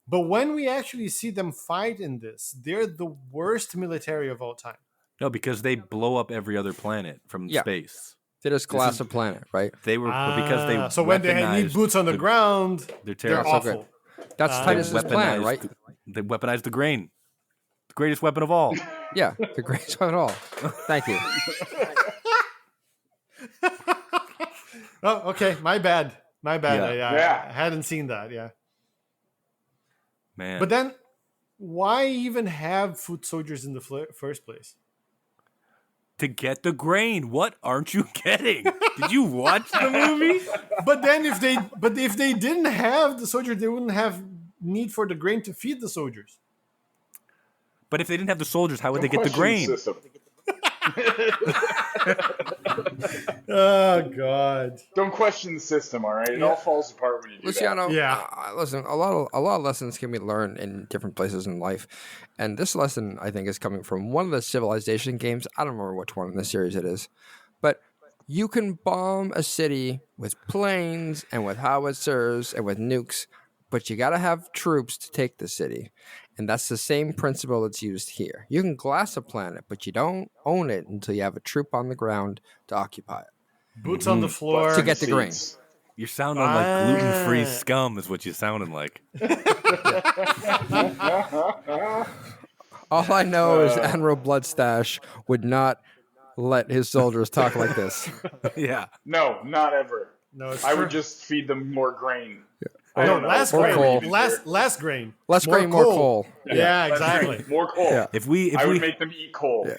But when we actually see them fight in this, they're the worst military of all time. No, because they blow up every other planet from Yeah. space. They just glass a planet, right? They were because they So when they need weaponized boots on the ground, They're they're terrible. awful. That's They Titus's plan, right? They weaponized the grain. The greatest weapon of all. Yeah, the greatest one at all. Thank you. Oh, okay. My bad. Yeah. I hadn't seen that. Yeah. Man. But then, why even have foot soldiers in the first place? to get the grain. What aren't you getting? Did you watch the movie? But then, if they didn't have the soldiers, they wouldn't have need for the grain to feed the soldiers. But if they didn't have the soldiers, how would Don't they get the question grain? system. Oh God! Don't question the system, all right? It all falls apart when you do Luciano, Yeah. listen, a lot of lessons can be learned in different places in life. And this lesson, I think, is coming from one of the Civilization games. I don't remember which one in the series it is. But you can bomb a city with planes and with howitzers and with nukes, but you got to have troops to take the city. And that's the same principle that's used here. You can glass a planet, but you don't own it until you have a troop on the ground to occupy it. Boots on the floor. To get the grain. Seats. You're sounding like gluten-free scum is what you're sounding like. All I know is Admiral Bloodstash would not let his soldiers talk like this. Yeah. No, not ever. No, it's I true. would just feed them more grain. Or- I No, don't know. less Or grain. coal. Less grain. Less grain, more coal. Yeah, Less exactly. grain, more coal. Yeah. If we I would make them eat coal.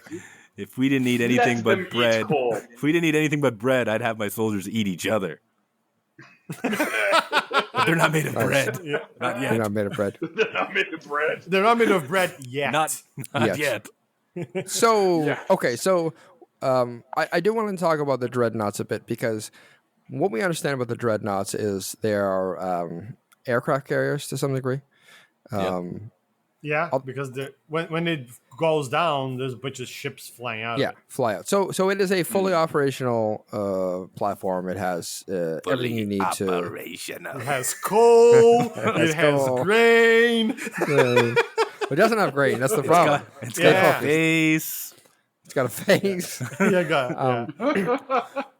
if we didn't eat anything Let them but eat bread, coal. if we didn't eat anything but bread, I'd have my soldiers eat each other. But they're not made of bread. Not You're yet. not made of bread. They're not made of bread. They're not made of bread yet. Not Yet. yet. So, Yeah. okay, so I do want to talk about the dreadnoughts a bit because what we understand about the dreadnoughts is they are aircraft carriers to some degree. Yeah, because when it goes down, there's a bunch of ships flying out. Yeah, of it. fly out. So it is a fully operational platform. It has everything you need to. operational. It has coal. has It has coal. grain. It doesn't have grain. That's the problem. It's Yeah. got a face. It's got a face.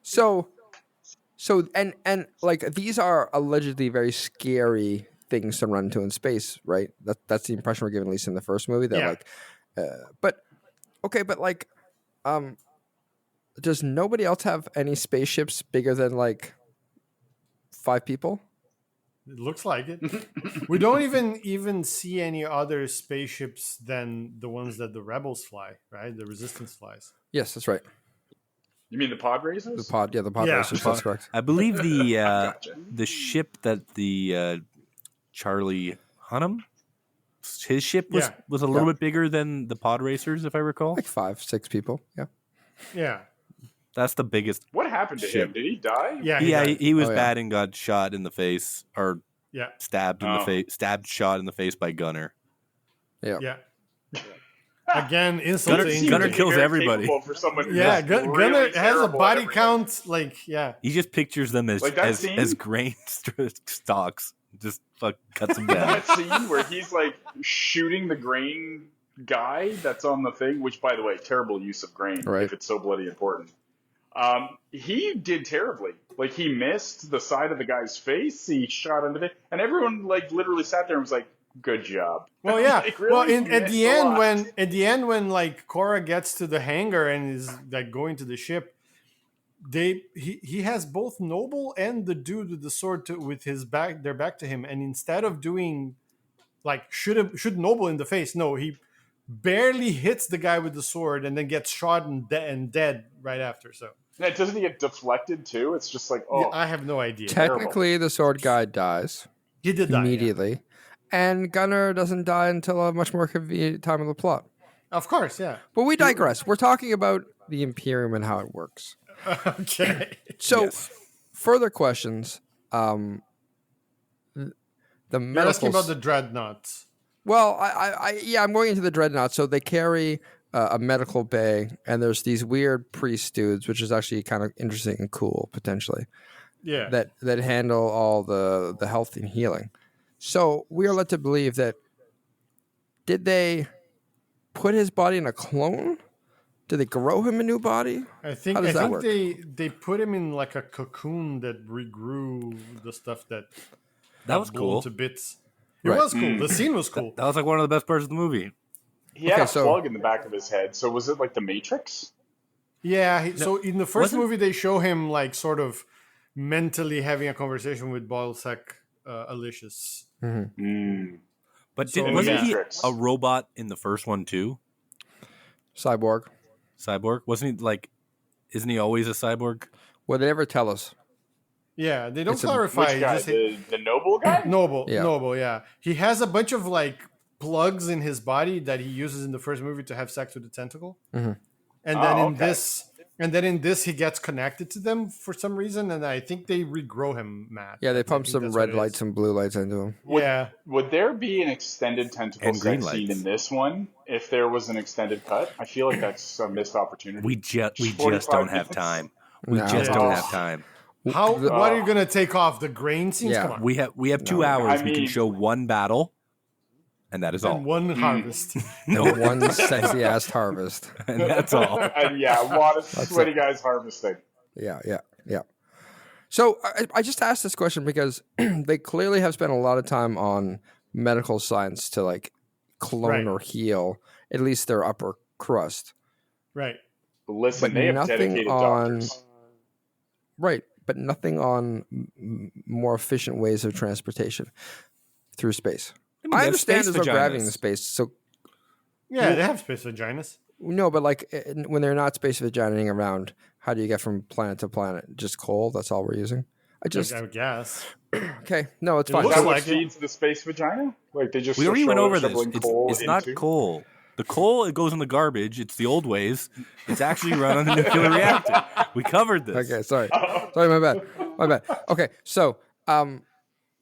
So and like these are allegedly very scary things to run into in space, right? That's the impression we're given, at least in the first movie. That like, but like, does nobody else have any spaceships bigger than like 5 people? It looks like it. We don't even see any other spaceships than the ones that the rebels fly, right? The resistance flies. Yes, that's right. You mean the pod racers? The pod Yeah. racers. That's correct. I believe the Gotcha. the ship that the Charlie Hunnam, his ship was a little bit bigger than the pod racers, if I recall. Like 5, 6 people. Yeah. Yeah. That's the biggest. What happened to him? Did he die? Yeah. Yeah, died. he was Oh, yeah. bad and got shot in the face, or Yeah. stabbed in the Oh. face, shot in the face by Gunner. Yeah. Again, insult to Gunner injury. Gunner Seems kills very everybody. capable For someone who's Yeah, really Gunner has a terrible at body everything. count like He just pictures them as Like that as, scene? as grain stalks. Just cuts them down. That scene where he's like shooting the grain guy that's on the thing, which by the way, terrible use of grain Right. if it's so bloody important. He did terribly. Like he missed the side of the guy's face. He shot into it, and everyone like literally sat there and was like, "Good job." Well, yeah. Like, really? Well, He at missed the a end, lot. when like Korra gets to the hangar and is like going to the ship, he has both Noble and the dude with the sword with his back, their back to him, and instead of doing like shoot Noble in the face, no, he barely hits the guy with the sword and then gets shot and dead right after. So Yeah, doesn't he get deflected too? It's just like, oh, yeah, I have no idea. Technically, the sword guy dies He did die yeah. immediately, and Gunner doesn't die until a much more convenient time of the plot. Of course, yeah. But we digress. We're talking about the Imperium and how it works. Okay. So, Yes. further questions. The You're medical. asking about the dreadnoughts. Well, I'm going into the dreadnought. So they carry a medical bay, and there's these weird priest dudes, which is actually kind of interesting and cool potentially. Yeah. That handle all the health and healing. So we are led to believe that did they put his body in a clone? Did they grow him a new body? I think How does that work? they put him in like a cocoon that regrew the stuff that That was blown cool. to bits. It Right. was cool. The scene was cool. That was like one of the best parts of the movie. he had Okay, a so- plug in the back of his head. So was it like the Matrix? Yeah. So in the first wasn't- movie, they show him like sort of mentally having a conversation with Balzac Alicious. But So- wasn't he Matrix. a robot in the first one too? Cyborg. Cyborg? Wasn't he like? Isn't he always a cyborg? Well, they never tell us. Yeah, they don't It's a- clarify. Which guy? Just The noble guy? Noble, Yeah. Noble, yeah. He has a bunch of like plugs in his body that he uses in the first movie to have sex with the tentacle. Mhm. And then Oh, in okay. this, he gets connected to them for some reason, and I think they regrow him, Matt. Yeah, they I pump think some that's red what it lights is. and blue lights into him. Yeah, Would there be an extended tentacle And green sex scene lights. in this one if there was an extended cut? I feel like that's a missed opportunity. We just 45 don't have minutes. time. We No. just don't have time. how? The- What are you gonna take off the grain scenes? Yeah. Come on, We have 2 No. hours. I We can mean- show one battle, and that is all. and one harvest. No, One sexy ass harvest. and that's all. And yeah, a lot of sweaty guys harvesting. Yeah. So I just asked this question because they clearly have spent a lot of time on medical science to like clone Right. or heal at least their upper crust. Right. Listen, But they have nothing dedicated on- doctors. Right, but nothing on more efficient ways of transportation through space. mean, I they have understand space there's no gravity in vaginas. space, so Yeah, they have space vaginas. no, but like when they're not space vaginating around, how do you get from planet to planet? Just coal? That's all we're using? I just I guess. okay. No, it's It fine. Is looks that So- what like it. feeds the space vagina? Like they just We already show went up over this. shoveling It's, coal it's not into- coal. The coal, it goes in the garbage. It's the old ways. It's actually run on the nuclear reactor. We covered this. Okay, sorry, my bad. Okay, so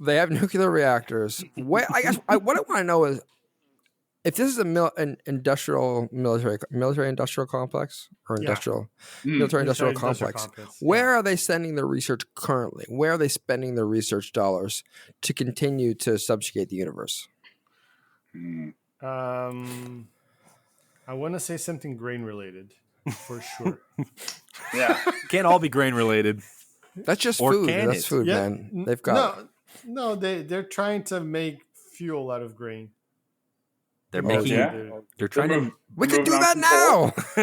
they have nuclear reactors. What I want to know is if this is an industrial military industrial complex or industrial military industrial complex. Where are they sending their research currently? Where are they spending their research dollars to continue to subjugate the universe? I want to say something grain related for sure. Yeah. Can't all be grain related. That's just Or food. can That's it? food, man. They've got no. They're trying to make fuel out of grain. They're Because making. yeah. They're trying to. we can do moving on that from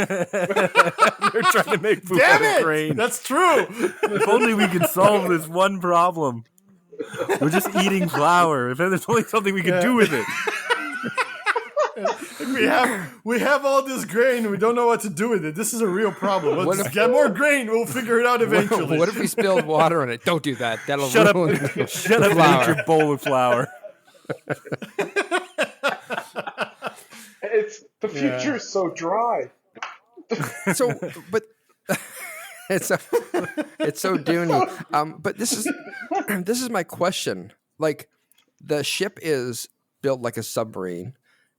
now. They're trying to make food Damn out of it! grain. That's true. If only we could solve this one problem. We're just eating flour. If there's only something we could do with it. we have all this grain. We don't know what to do with it. This is a real problem. What Let's if- get more grain. We'll figure it out eventually. What if we spilled water on it? Don't do that. That'll Shut up! ruin Shut up! And eat your bowl of flour. The future is so dry. So, but it's so doony. But this is my question. Like, the ship is built like a submarine,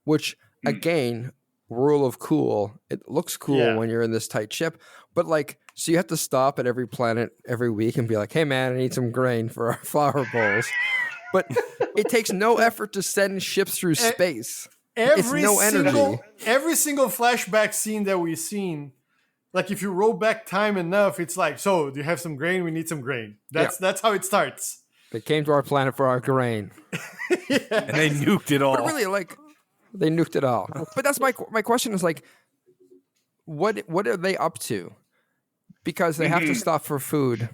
which again, rule of cool. It looks cool when you're in this tight ship, but like, so you have to stop at every planet every week and be like, "Hey, man, I need some grain for our flour bowls." But it takes no effort to send ships through space. Every no energy. single flashback scene that we've seen, like if you roll back time enough, it's like, so do you have some grain? We need some grain. That's how it starts. They came to our planet for our grain. And they nuked it all. But really, like, they nuked it all. But that's my question is like, what are they up to? Because they have to stop for food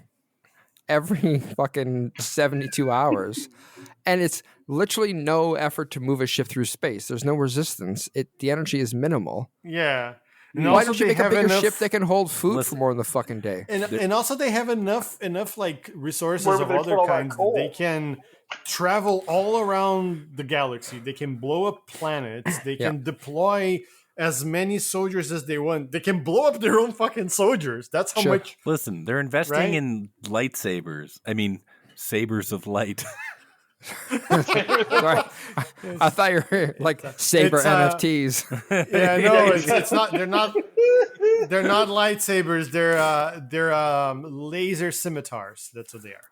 every fucking 72 hours. And it's literally no effort to move a ship through space. There's no resistance. The energy is minimal. Yeah. And Why also don't you they make a have bigger enough- ship that can hold food for more than the fucking day? And also they have enough like resources Where of would they other put all that kinds. coal? They can travel all around the galaxy. They can blow up planets. They can deploy as many soldiers as they want. They can blow up their own fucking soldiers. That's how much. Listen, they're investing Right? in lightsabers. I mean, sabers of light. Sorry. I thought you were like Saber it's, NFTs. Yeah, no, it's not. They're not. They're not lightsabers. They're laser scimitars. That's what they are.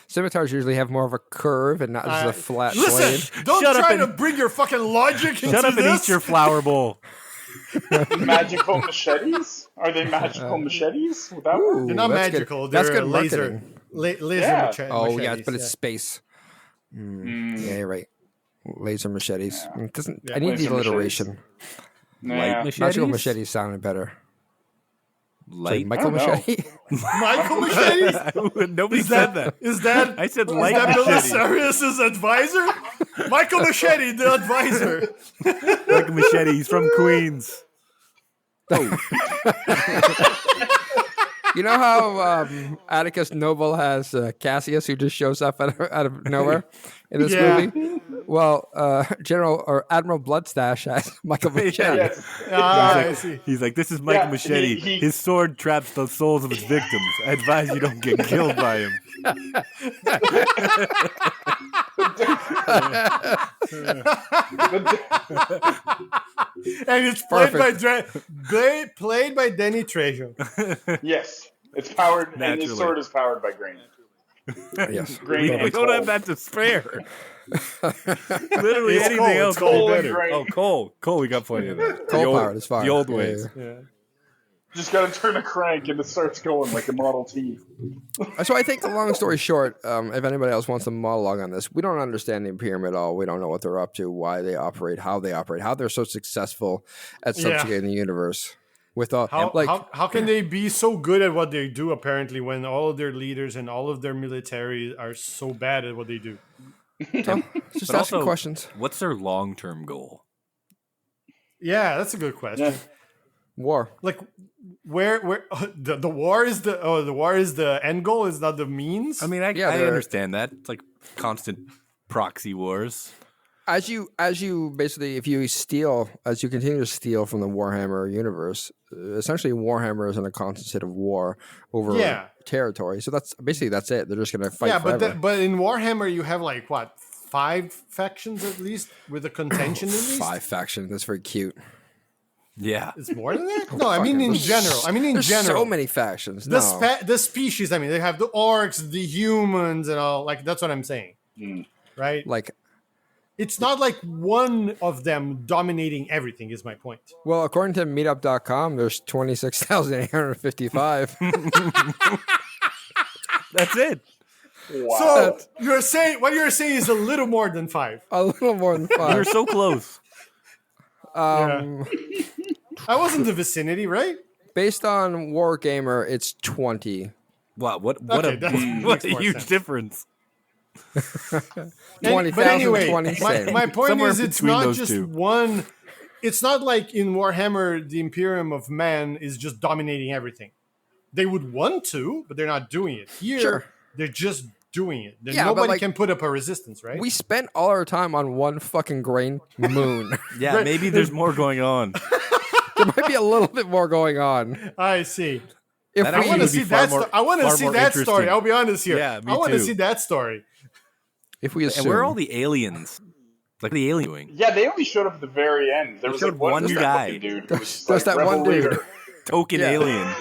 Scimitars usually have more of a curve and not just a flat blade. Listen, don't Shut up try and- to bring your fucking logic into Shut up and this. eat your flour bowl. Magical machetes? Are they magical machetes? Would that work? They're not That's good. magical. That's They're good laser. marketing. Laser Yeah. Oh yeah, machetes, but it's space. Yeah, you're right. Laser machetes. It doesn't. I need the laser alliteration. Light Nah. machetes? Magical machetes sounded better. Light. Michael I don't know. Machete. Michael Machetes. Nobody said that. Is that? I said Is light that Bill machete. Sarius's advisor? Michael Machete, the advisor. Michael Machete. He's from Queens. You know how Atticus Noble has Cassius, who just shows up out of nowhere in this Yeah. movie? Well, General or Admiral Bloodstash has Michael Machete. Yes. I see. He's like, this is Michael Yeah, Machete. he- His sword traps the souls of his victims. I advise you don't get killed by him. And it's played by Danny Trejo. Yes. It's powered, and Naturally. his sword is powered by grain. Yes. Grain We and don't coal. have that to spare. Literally It's anything coal, else it's would be coal and better. grain. Oh, coal. Coal, we got plenty of that. Coal The old- powered is fine. The old Yeah, ways. Yeah. Just got to turn a crank and it starts going like a Model T. So I think, long story short, if anybody else wants to monologue on this, we don't understand the Imperium at all. We don't know what they're up to, why they operate, how they're so successful at subjugating the universe. With all How can they be so good at what they do, apparently, when all of their leaders and all of their military are so bad at what they do? just But asking also, questions. what's their long-term goal? Yeah, that's a good question. Yeah. War. Like, where the war is the end goal, is not the means. I mean, I they're- understand that. It's like constant proxy wars. As you basically, if you continue to steal from the Warhammer universe, essentially Warhammer is in a constant state of war over territory. So that's it. They're just gonna fight. Yeah, forever. but in Warhammer you have like what 5 factions at least with a contention at least. 5 factions. That's very cute. Yeah. It's more than that. No, I mean in general. There's so many factions. The species. I mean, they have the orcs, the humans, and all. Like that's what I'm saying, right? Like, it's not like one of them dominating everything. Is my point. well, according to Meetup.com, there's 26,855. That's it. Wow. So you're saying what you're saying is a little more than 5. A little more than 5. You're so close. I was in the vicinity, right? Based on Wargamer, it's 20. Wow, what Okay, a that what makes a more huge sense. difference. 20,000, But anyway, 20 same. my point Somewhere is, it's between not those just two. one. It's not like in Warhammer, the Imperium of Man is just dominating everything. They would want to, but they're not doing it. Here, Sure. they're just doing it. Yeah, but Nobody like- can put up a resistance, right? We spent all our time on one fucking grain moon. Yeah, Right. maybe there's more going on. There might be a little bit more going on. I see. If That I we, want to would be see far that. more- I want to far see more that story. interesting. I'll be honest here. Yeah, me I want to too. see that story. if we assume, And where are all the aliens? Like the alien doing? Yeah, they only showed up at the very end. There They was showed like one one guy. dude. Who was just There's like that one rebel dude. leader. Token Yeah. alien.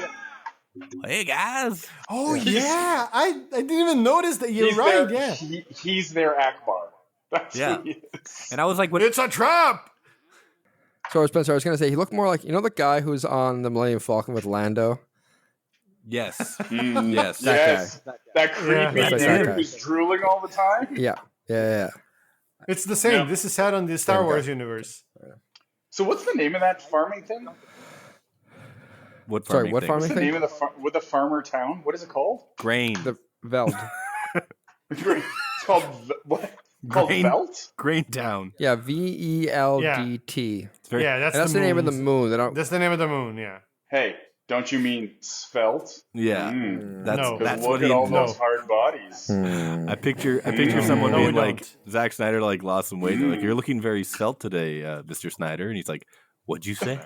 Hey guys. Oh yeah, I didn't even notice that. You're He's right. their, Yeah, he's their Akbar. That's Yeah. who he is. And I was like, what? it's a trap. So Spencer, I was going to say, he looked more like, the guy who's on the Millennium Falcon with Lando? Yes. Mm, Yes. That yes, that creepy That's like dude that guy. who's drooling all the time. Yeah. It's the same. Yeah. This is set on the Star Same guy. Wars universe. So what's the name of that farming thing? What Sorry, farming what thing? farming What's the name of the farmer town? What is it called? Grain. The Veld. It's called what? Called Grain. Belt? Grain Town. Yeah, VELDT. It's very, Yeah, That's the name of the moon. They don't, That's the name of the moon. Yeah. Hey, don't you mean svelte? yeah. Mm. That's No. that's Look what at he. all no. those hard bodies. Hmm. I picture someone No, being we like don't. Zack Snyder, like lost some weight. They're like, "You're looking very svelte today, Mr. Snyder," and he's like, "What'd you say?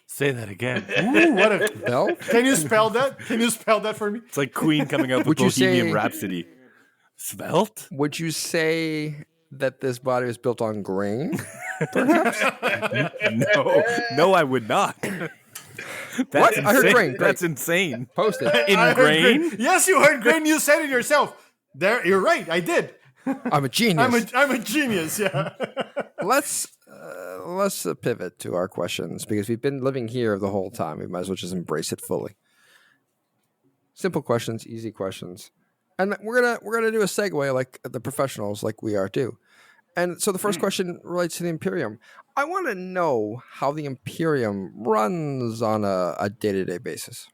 Say that again." Ooh, what a, Veld? can you spell that? Can you spell that for me? It's like Queen coming up with Would you Bohemian say- Rhapsody. Svelte? Would you say that this body was built on grain? No, I would not. That's What? I heard insane. grain. Great. That's insane. Post it. In I heard grain? Yes, you heard grain. You said it yourself. There, you're right. I did. I'm a genius. I'm a genius. Yeah. Let's pivot to our questions because we've been living here the whole time. We might as well just embrace it fully. Simple questions, easy questions, and we're gonna do a segue like the professionals, like we are too. And so the first question relates to the Imperium. I want to know how the Imperium runs on a day-to-day basis.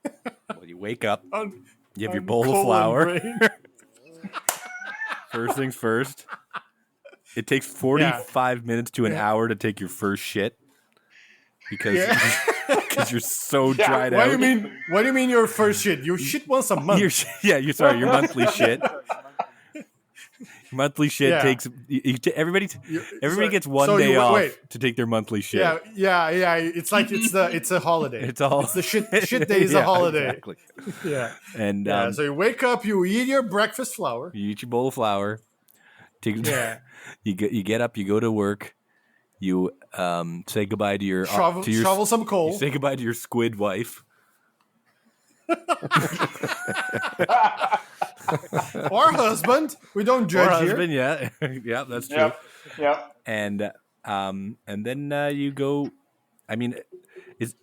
Well, you wake up, On- you have your on bowl of colon flour. brain. First things first. It takes 45 minutes to an hour to take your first shit because because you're so Yeah, dried What out. do you mean? What do you mean? Your first shit? You shit once a month. Your monthly shit. Monthly shit Yeah. takes everybody. Everybody so- gets one so day you- off wait. to take their monthly shit. Yeah. It's like it's a holiday. It's all It's the shit day is a Yeah, holiday. Exactly. Yeah. And Yeah. So you wake up, you eat your breakfast flour. you eat your bowl of flour. Yeah. You get up. You go to work. You say goodbye to your Shovel some coal. You say goodbye to your squid wife. Or husband. We don't Or judge here. husband, yeah, yeah, that's true. Yep. And then you go. I mean,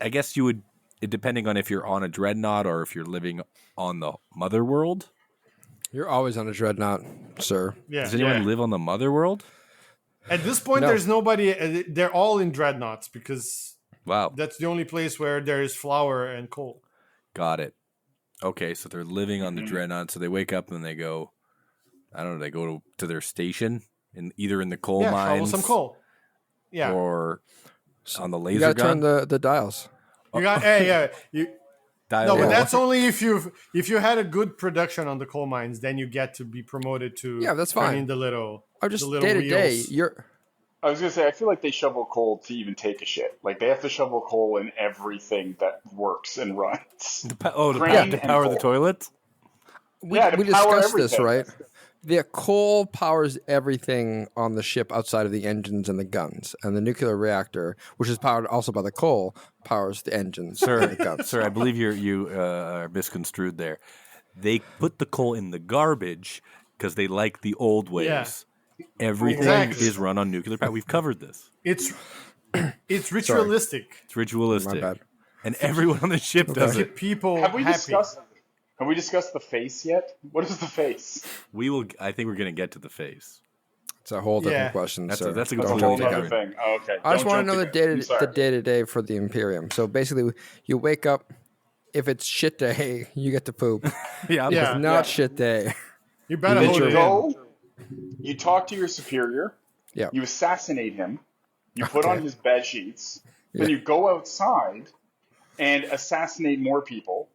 I guess you would, depending on if you're on a dreadnought or if you're living on the mother world. You're always on a dreadnought, sir. Yeah. Does anyone Yeah. live on the mother world? At this point, No. there's nobody. They're all in dreadnoughts because Wow, that's the only place where there is flour and coal. got it. Okay, so they're living on the Mm-hmm. dreadnought. So they wake up and they go. I don't know. They go to their station either in the coal Yeah, shovel mines some coal. Yeah. or on the You laser gotta gun. turn the dials. You got. Hey, yeah. Dial No, but up. that's only if you had a good production on the coal mines, then you get to be promoted to Yeah, that's turning fine. the little I'm just the little day to day. wheels. You're I was gonna say, I feel like they shovel coal to even take a shit. Like they have to shovel coal in everything that works and runs. Crane To and power the coal. toilets? We Yeah, to we power discussed this, everything. right? The coal powers everything on the ship outside of the engines and the guns, and the nuclear reactor, which is powered also by the coal, powers the engines and the guns. Sir, I believe you are misconstrued there. They put the coal in the garbage because they like the old ways. Yeah. Everything Exactly. is run on nuclear power. We've covered this. It's ritualistic. It's ritualistic. My bad. And everyone on the ship does Keep it. people Have we happy. discussed the face yet? What is the face? We will. I think we're going to get to the face. It's a whole different Yeah. question, That's sir. a That's a Don't completely whole jump the other gun. thing. Oh, okay. I just Don't want to know jump the the gun. I'm sorry. day to day for the Imperium. So basically, you wake up. If it's shit day, you get to poop. Yeah. Yeah. If not shit day, You better You hold get it your- in. Go. You talk to your superior. Yeah. You assassinate him. You put on Okay. his bed sheets. Then Yeah. you go outside and assassinate more people.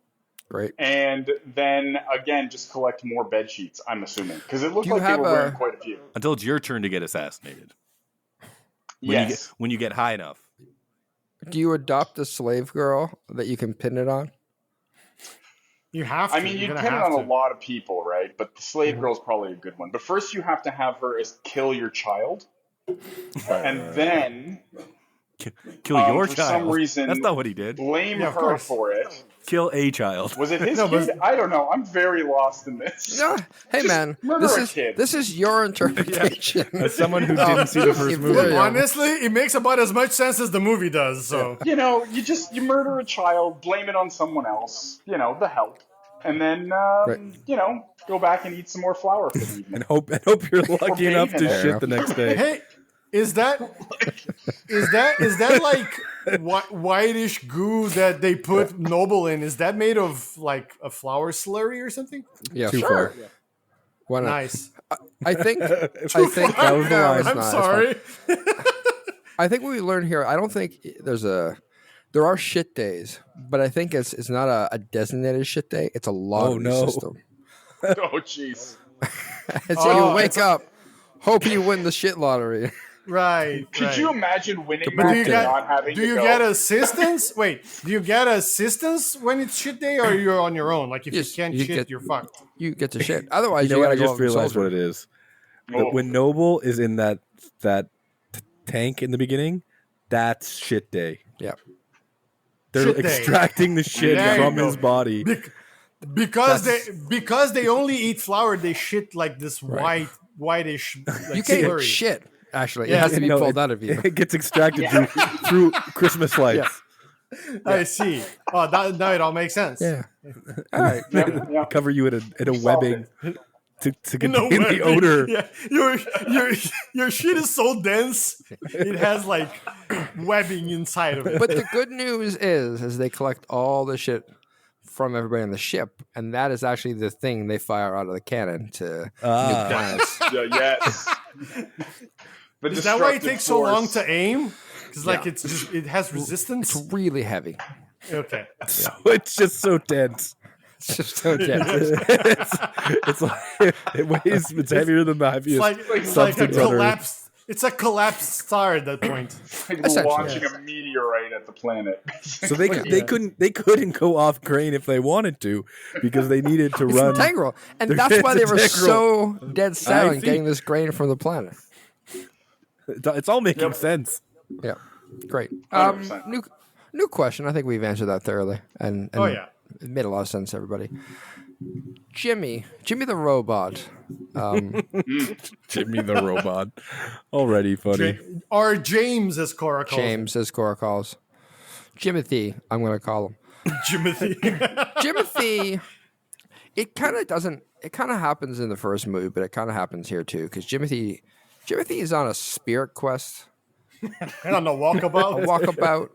great. And then again, just collect more bed sheets. I'm assuming because it looked Do you like they have were a- wearing quite a few. Until it's your turn to get assassinated. Yes. When you get high enough. Do you adopt a slave girl that you can pin it on? You have to. I mean, You're you'd gonna pin it have on to. a lot of people, right? But the slave Mm-hmm. girl's probably a good one. But first, you have to have her kill your child, and then Kill your for child. some reason, That's not what he did. blame Yeah, of her course. for it. Kill a child. Was it his No, but- kid? I don't know. I'm very lost in this. No, hey Just man, murder this a is kid. this is your interpretation. As someone who didn't see the first movie, Imperium. Honestly, it makes about as much sense as the movie does. So You know, you murder a child, blame it on someone else. You know, the help, and then Right. you know, go back and eat some more flour for the evening. and hope you're lucky Or enough to bathe in shit it. the next day. hey, is that like whitish goo that they put Noble in? Is that made of like a flour slurry or something? Yeah, Too sure. far. Why not? Nice. I think That was the No, line. it's I'm not, it's sorry. I think what we learned here. I don't think there are shit days, but I think it's not a designated shit day. It's a lottery no. system. Oh, jeez. And so Oh, you wake up, hope you win the shit lottery. Right. Could right. you imagine winning But that do you and get not having do to you go? get assistance? Wait, do you get assistance when it's shit day, or you're on your own? Like if Yes, you can't you shit, get- you're fucked. You get to shit. Otherwise, You know you what? gotta I go just out and realized what soldier. it is. Oh. That when Noble is in that tank in the beginning, that's shit day. Yeah. They're Shit day. extracting the shit There you from go. his body. Because That's- they only eat flour, they shit like this whitish. Like, You can't slurry. shit. Actually, it Yeah. has to be No, pulled out of you. It gets extracted through Christmas lights. I see. Oh, now it all makes sense. Yeah. All right. Yeah. Cover you in a solved webbing it. to No contain way. the odor. Yeah, your shit is so dense, it has like webbing inside of it. But the good news is they collect all the shit from everybody on the ship, and that is actually the thing they fire out of the cannon to Ah. new planets. Yeah, yes. The Is that why it destructive takes so long force. to aim? Because like Yeah. it has resistance. It's really heavy. Okay. So it's just so dense. It's just so dense. It's like it's heavier than the heaviest It's like a substance on Earth. collapsed. It's a collapsed star at that point. Like Essentially, launching a meteorite at the planet. So they couldn't go off grain if they wanted to because they needed to It's run. integral, and They're- that's why it's they were integral. so dead set I on see. getting this grain from the planet. It's all making sense. Yeah, great. 100%. New question. I think we've answered that thoroughly, and Oh, yeah. it made a lot of sense to everybody. Jimmy the robot. Jimmy the robot. Already funny. Or James, as Cora calls him. James, as Cora calls Jimothy. I'm going to call him Jimothy. Jimothy. It kind of doesn't. It kind of happens in the first movie, but it kind of happens here too because Jimothy is on a spirit quest, And on the walkabout. a walkabout,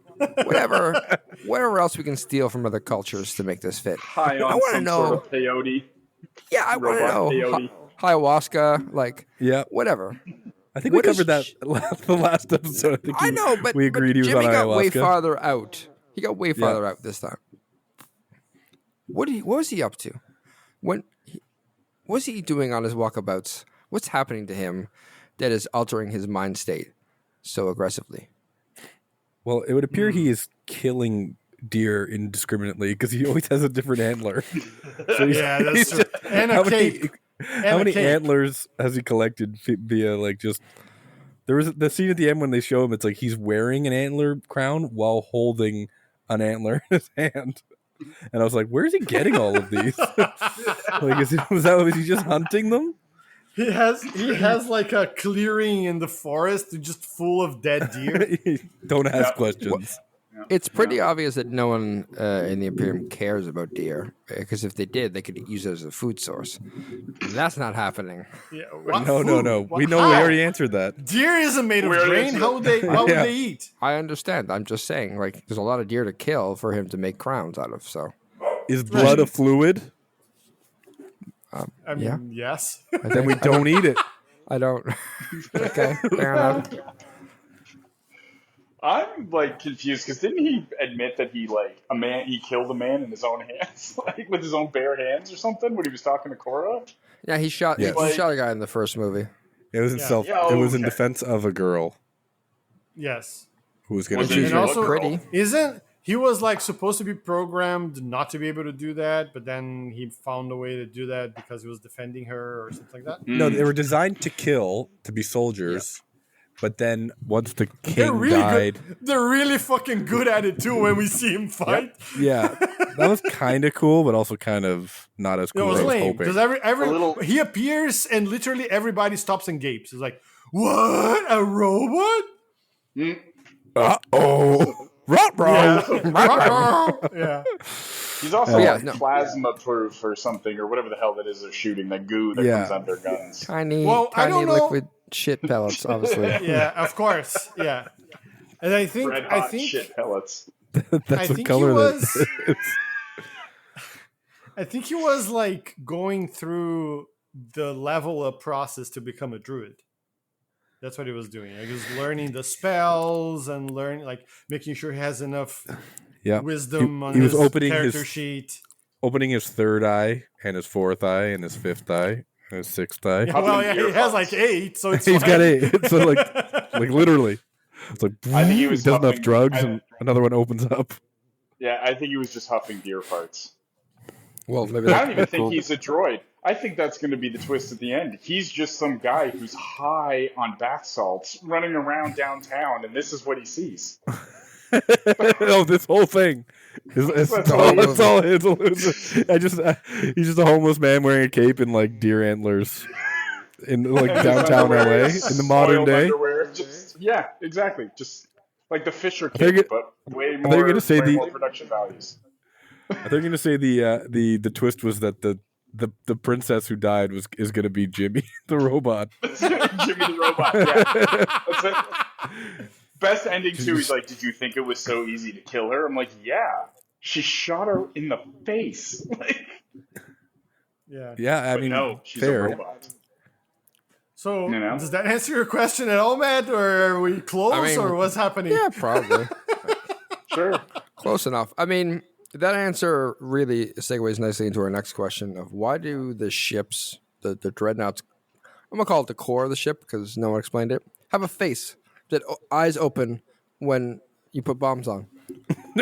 whatever else we can steal from other cultures to make this fit. High on I wanna some know- sort of peyote. Yeah, I want to Robot know peyote. ayahuasca, like Yeah. whatever. I think we What is covered that the last episode. I think I know, but we agreed but he was Jimmy on got way ayahuasca. farther out. He got way farther out this time. What was he up to? What was he doing on his walkabouts? What's happening to him that is altering his mind state? so aggressively? Well, it would appear he is killing deer indiscriminately because he always has a different antler. So Yeah, that's he's true. And a cape. How many antlers has he collected via like just? There was the scene at the end when they show him. It's like he's wearing an antler crown while holding an antler in his hand, and I was like, "Where's he getting all of these? Like, was he just hunting them?" He has like a clearing in the forest just full of dead deer. Don't ask Yeah. questions. It's pretty obvious that no one in the Imperium cares about deer, because if they did, they could use it as a food source. That's not happening. Yeah, No. We know. How? We already answered that. Deer isn't made of We already grain. answered How would they? What Yeah. would they eat? I understand. I'm just saying, like, there's a lot of deer to kill for him to make crowns out of. So, Is blood a fluid? I mean, Yeah. yes. Then we don't eat it. I don't. Okay, fair enough. I'm like confused because didn't he admit that he killed a man in his own hands, like with his own bare hands or something when he was talking to Cora? Yeah, he shot. Yes. He shot a guy in the first movie. It was in Yeah. self. Yeah, It was in okay. defense of a girl Yes. who was going Was to it be. She's And really also- pretty. Isn't he was like supposed to be programmed not to be able to do that, but then he found a way to do that because he was defending her or something like that? No, they were designed to kill, to be soldiers. But then once the They're king really died, good. They're really fucking good at it too when we see him fight. yeah, that was kind of cool, but also kind of not as It cool was as I was lame hoping. because he appears and literally everybody stops and gapes. It's like, what, a robot? Uh-oh. Ruh-roh. Yeah. He's also Yeah, like no. plasma proof or something, or whatever the hell that is they're shooting, that goo that Yeah. comes out of their guns. Tiny, Well, I tiny don't know. liquid shit pellets, obviously. Yeah, of course. Yeah. And I think Red hot shit pellets. That's I what think color he that was- is. I think he was like going through the level up process to become a druid. That's what he was doing. Like, he was learning the spells and making sure he has enough Yeah. wisdom on he was his opening character his- sheet. Opening his third eye and his fourth eye and his fifth eye and his sixth eye. Yeah, well, yeah, he has like 8, so it's He's fine. got 8. So like literally. It's like I think he was does enough huffing- drugs I- and another one opens up. Yeah, I think he was just huffing deer farts. Well, maybe I that's don't even think cool. he's a droid. I think that's going to be the twist at the end. He's just some guy who's high on bath salts running around downtown, and this is what he sees. Oh, this whole thing. It's That's all, all it's all he's just a homeless man wearing a cape and like deer antlers in like downtown LA in the modern Soiled day. underwear, yeah, exactly. Just like the Fisher thought you kid, were but way you were more, gonna say way the- more production values. I thought you were gonna say the twist was that the princess who died is gonna be Jimmy the robot. Jimmy the Robot, yeah. That's it. Best ending too. He's like, "Did you think it was so easy to kill her?" I'm like, "Yeah, she shot her in the face." Like, Yeah. Yeah, I but mean, no, she's a fair. robot. So, You know? does that answer your question at all, Matt? Or are we close, I mean, or what's happening? Yeah, probably. Sure. Close enough. I mean, that answer really segues nicely into our next question of why do the ships, the dreadnoughts, I'm going to call it the core of the ship because no one explained it, have a face that eyes open when you put bombs on.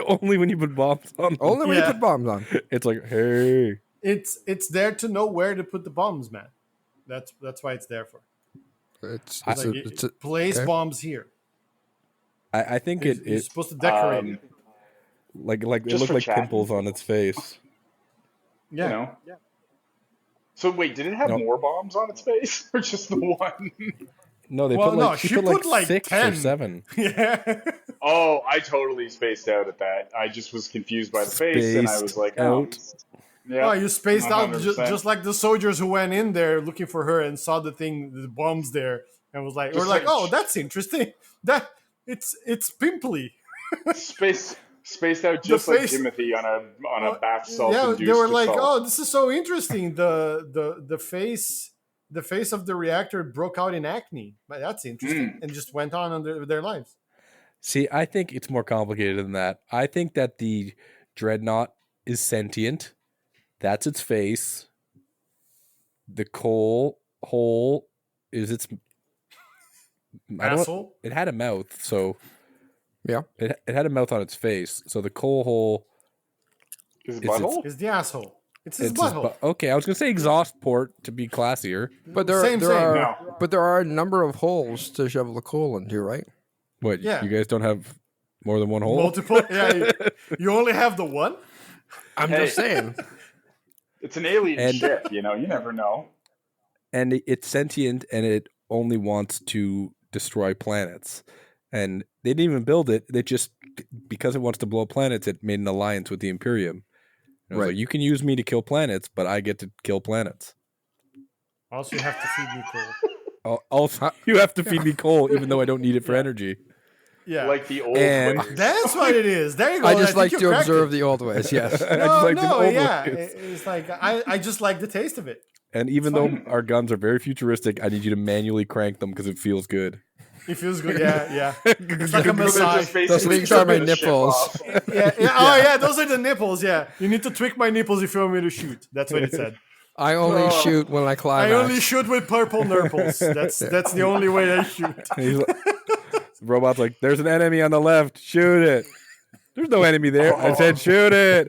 Only when you put bombs on them. Only when you Yeah. put bombs on. It's like, hey. It's there to know where to put the bombs, man. That's why it's there for. It's Like, place okay. bombs here. I think You're it supposed to decorate it. like it Just looked for like chatting. pimples on its face. Yeah. You know. So wait, did it have Nope. more bombs on its face, or just the one? No, they Well, put no, like she she put put, like, 6 or 10. 7. Yeah. Oh, I totally spaced out at that. I just was confused by the face, and I was Spaced like, out. yeah. Oh, you spaced out 100%. just like the soldiers who went in there looking for her and saw the bombs there, and was like, Just we're like, like- oh, that's interesting. That it's pimply. Spaced out just like face- Timothy on a bath salt Yeah, induced they were like, assault. oh, this is so interesting. The face of the reactor broke out in acne. But that's interesting, and just went on with their lives. See, I think it's more complicated than that. I think that the dreadnought is sentient. That's its face. The coal hole is its Asshole. It had a mouth, so Yeah. it had a mouth on its face. So the coal hole. His It's- butthole? Is the asshole. It's his It's his butthole. okay, I was gonna say exhaust port to be classier. But there Same. are No. but there are a number of holes to shovel the coal into, right? What? Yeah. You guys don't have more than one hole? Multiple. Yeah. You only have the one. I'm Hey. just saying. It's an alien And- ship, you know. You never know. And it's sentient, and it only wants to destroy planets. And they didn't even build it. They just because it wants to blow planets, it made an alliance with the Imperium. It was Right. like, you can use me to kill planets, but I get to kill planets. Also, you have to feed me coal. Also, you have to feed me coal, even though I don't need it for energy. Yeah. Like the old And- ways. That's what it is. There you go. I just think like you to cracked observe it. the old ways. Yes. I just No, like the no, old yeah. ways. It's like I just like the taste of it. And even though our guns are very futuristic, I need you to manually crank them because it feels good. It feels good. Yeah. It's like a They're massage. just basically Those links are my tripping the ship nipples. off. Yeah. Oh yeah, those are the nipples. Yeah, you need to tweak my nipples if you want me to shoot. That's what it said. I only shoot when I climax. I only shoot with purple nurples. That's the only way I shoot. And he's like, the robot's like, there's an enemy on the left. Shoot it. There's no enemy there. I said, shoot it.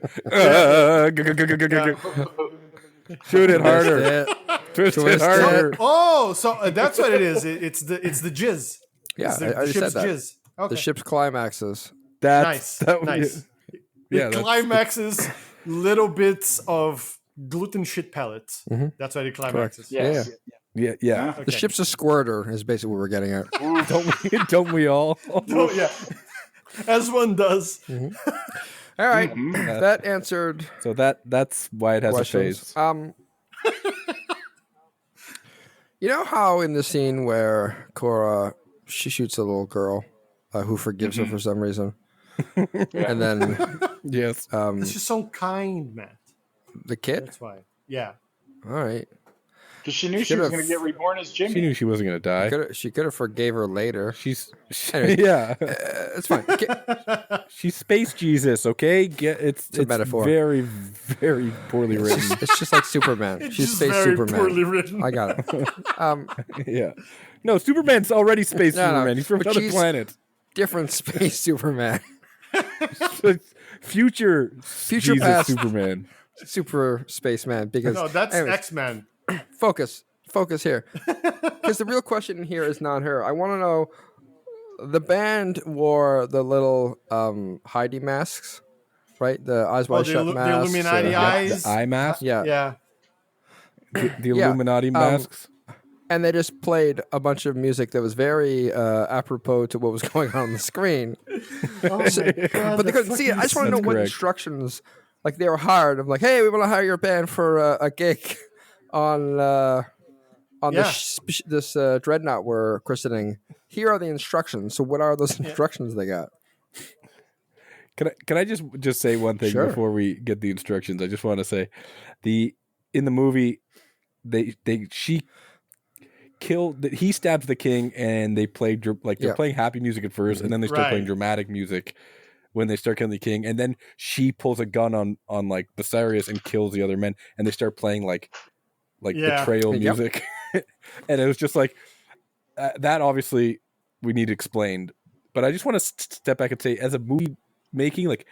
Shoot it harder. It. Twist it Twist harder. it. Oh, so that's what it is. It's the jizz. Yeah, It's the I just ship's said that. jizz. Okay. The ship's climaxes. Nice. That would be- Nice. Yeah, It that's- climaxes little bits of gluten shit pellets. Mm-hmm. That's why it climaxes. Yes. yeah. The ship's a squirter is basically what we're getting at. Don't we all? Oh yeah. As one does. All right, Mm-hmm. that answered So that's why it has questions. a face. You know how in the scene where Cora she shoots a little girl who forgives her for some reason, and then Yes. It's just so kind, Matt. the kid. That's why. Yeah. All right, Because she knew she was Should've- going to get reborn as Jimmy. She knew she wasn't gonna die. she could have forgave her later. She's Anyway. yeah. It's fine. She's space Jesus. Okay, it's a metaphor. Very very poorly written. It's just like Superman. It's She's just space very Superman. poorly written. I got it. Yeah. No, Superman's already space No, no, Superman. He's from but another she's- planet. Different space Superman. Future Jesus past. Superman. Super spaceman. Because No, that's anyways, X-Men. focus here, because the real question here is not her. I want to know. The band wore the little Heidi masks, right? The eyes wide the shut the masks. Illuminati The eyes. eye mask. Yeah. Yeah. The Yeah. Illuminati masks. And they just played a bunch of music that was very apropos to what was going on the screen. Oh my God, But they couldn't see it. I just want to know That's what correct. instructions. Like they were hired. I'm like, hey, we want to hire your band for a gig on Yeah. this dreadnought we're christening. Here are the instructions. So what are those instructions they got? Can I just say one thing Sure. before we get the instructions? I just want to say, in the movie, he stabs the king, and they play they're Yeah. playing happy music at first, and then they start Right. playing dramatic music when they start killing the king, and then she pulls a gun on like Basarius and kills the other men, and they start playing like Yeah. betrayal Yep. music, and it was just like that. Obviously, we need explained, but I just want to step back and say, as a movie making, like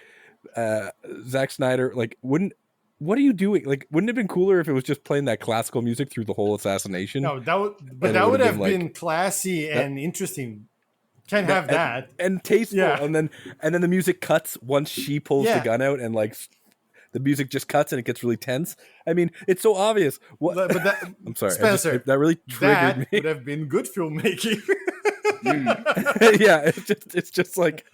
Zack Snyder, like what are you doing? Like, wouldn't it have been cooler if it was just playing that classical music through the whole assassination? No, that would, but And it that would would've have been, been like- classy and interesting. Can't have that. and tasteful, Yeah. and then the music cuts once she pulls the Yeah. gun out, and like the music just cuts and it gets really tense. I mean, it's so obvious. What? But that, I'm sorry, Spencer, that really triggered that me. would have been good filmmaking. Yeah, it's just like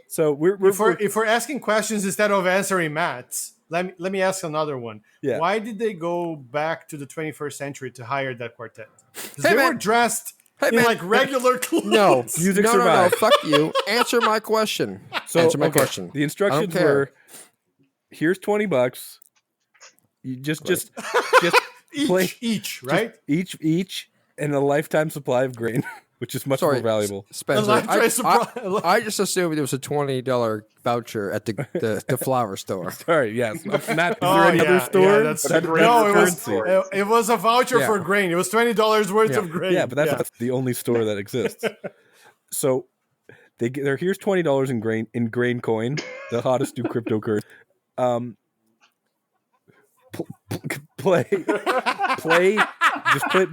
so we're If we're asking questions instead of answering Matt's, let me ask another one. Yeah. Why did they go back to the 21st century to hire that quartet? 'Cause Hey, they man. were dressed Hey, in man. like regular clothes. No, Music no, survived. Fuck you. Answer my question. Answer my okay, question. The instructions care. were: here's $20. You just play each, right? each and a lifetime supply of grain. which is much Sorry, more valuable. Spencer. life tries to I just assumed it was a $20 voucher at the flower store. Sorry, yes. Matt, is there Oh, any other yeah, store? that's That's a true. great No, currency. it was a voucher Yeah. for grain. It was $20 worth Yeah. of grain. Yeah, but that's the only store that exists. So here's $20 in grain coin, the hottest new cryptocurrency. Play,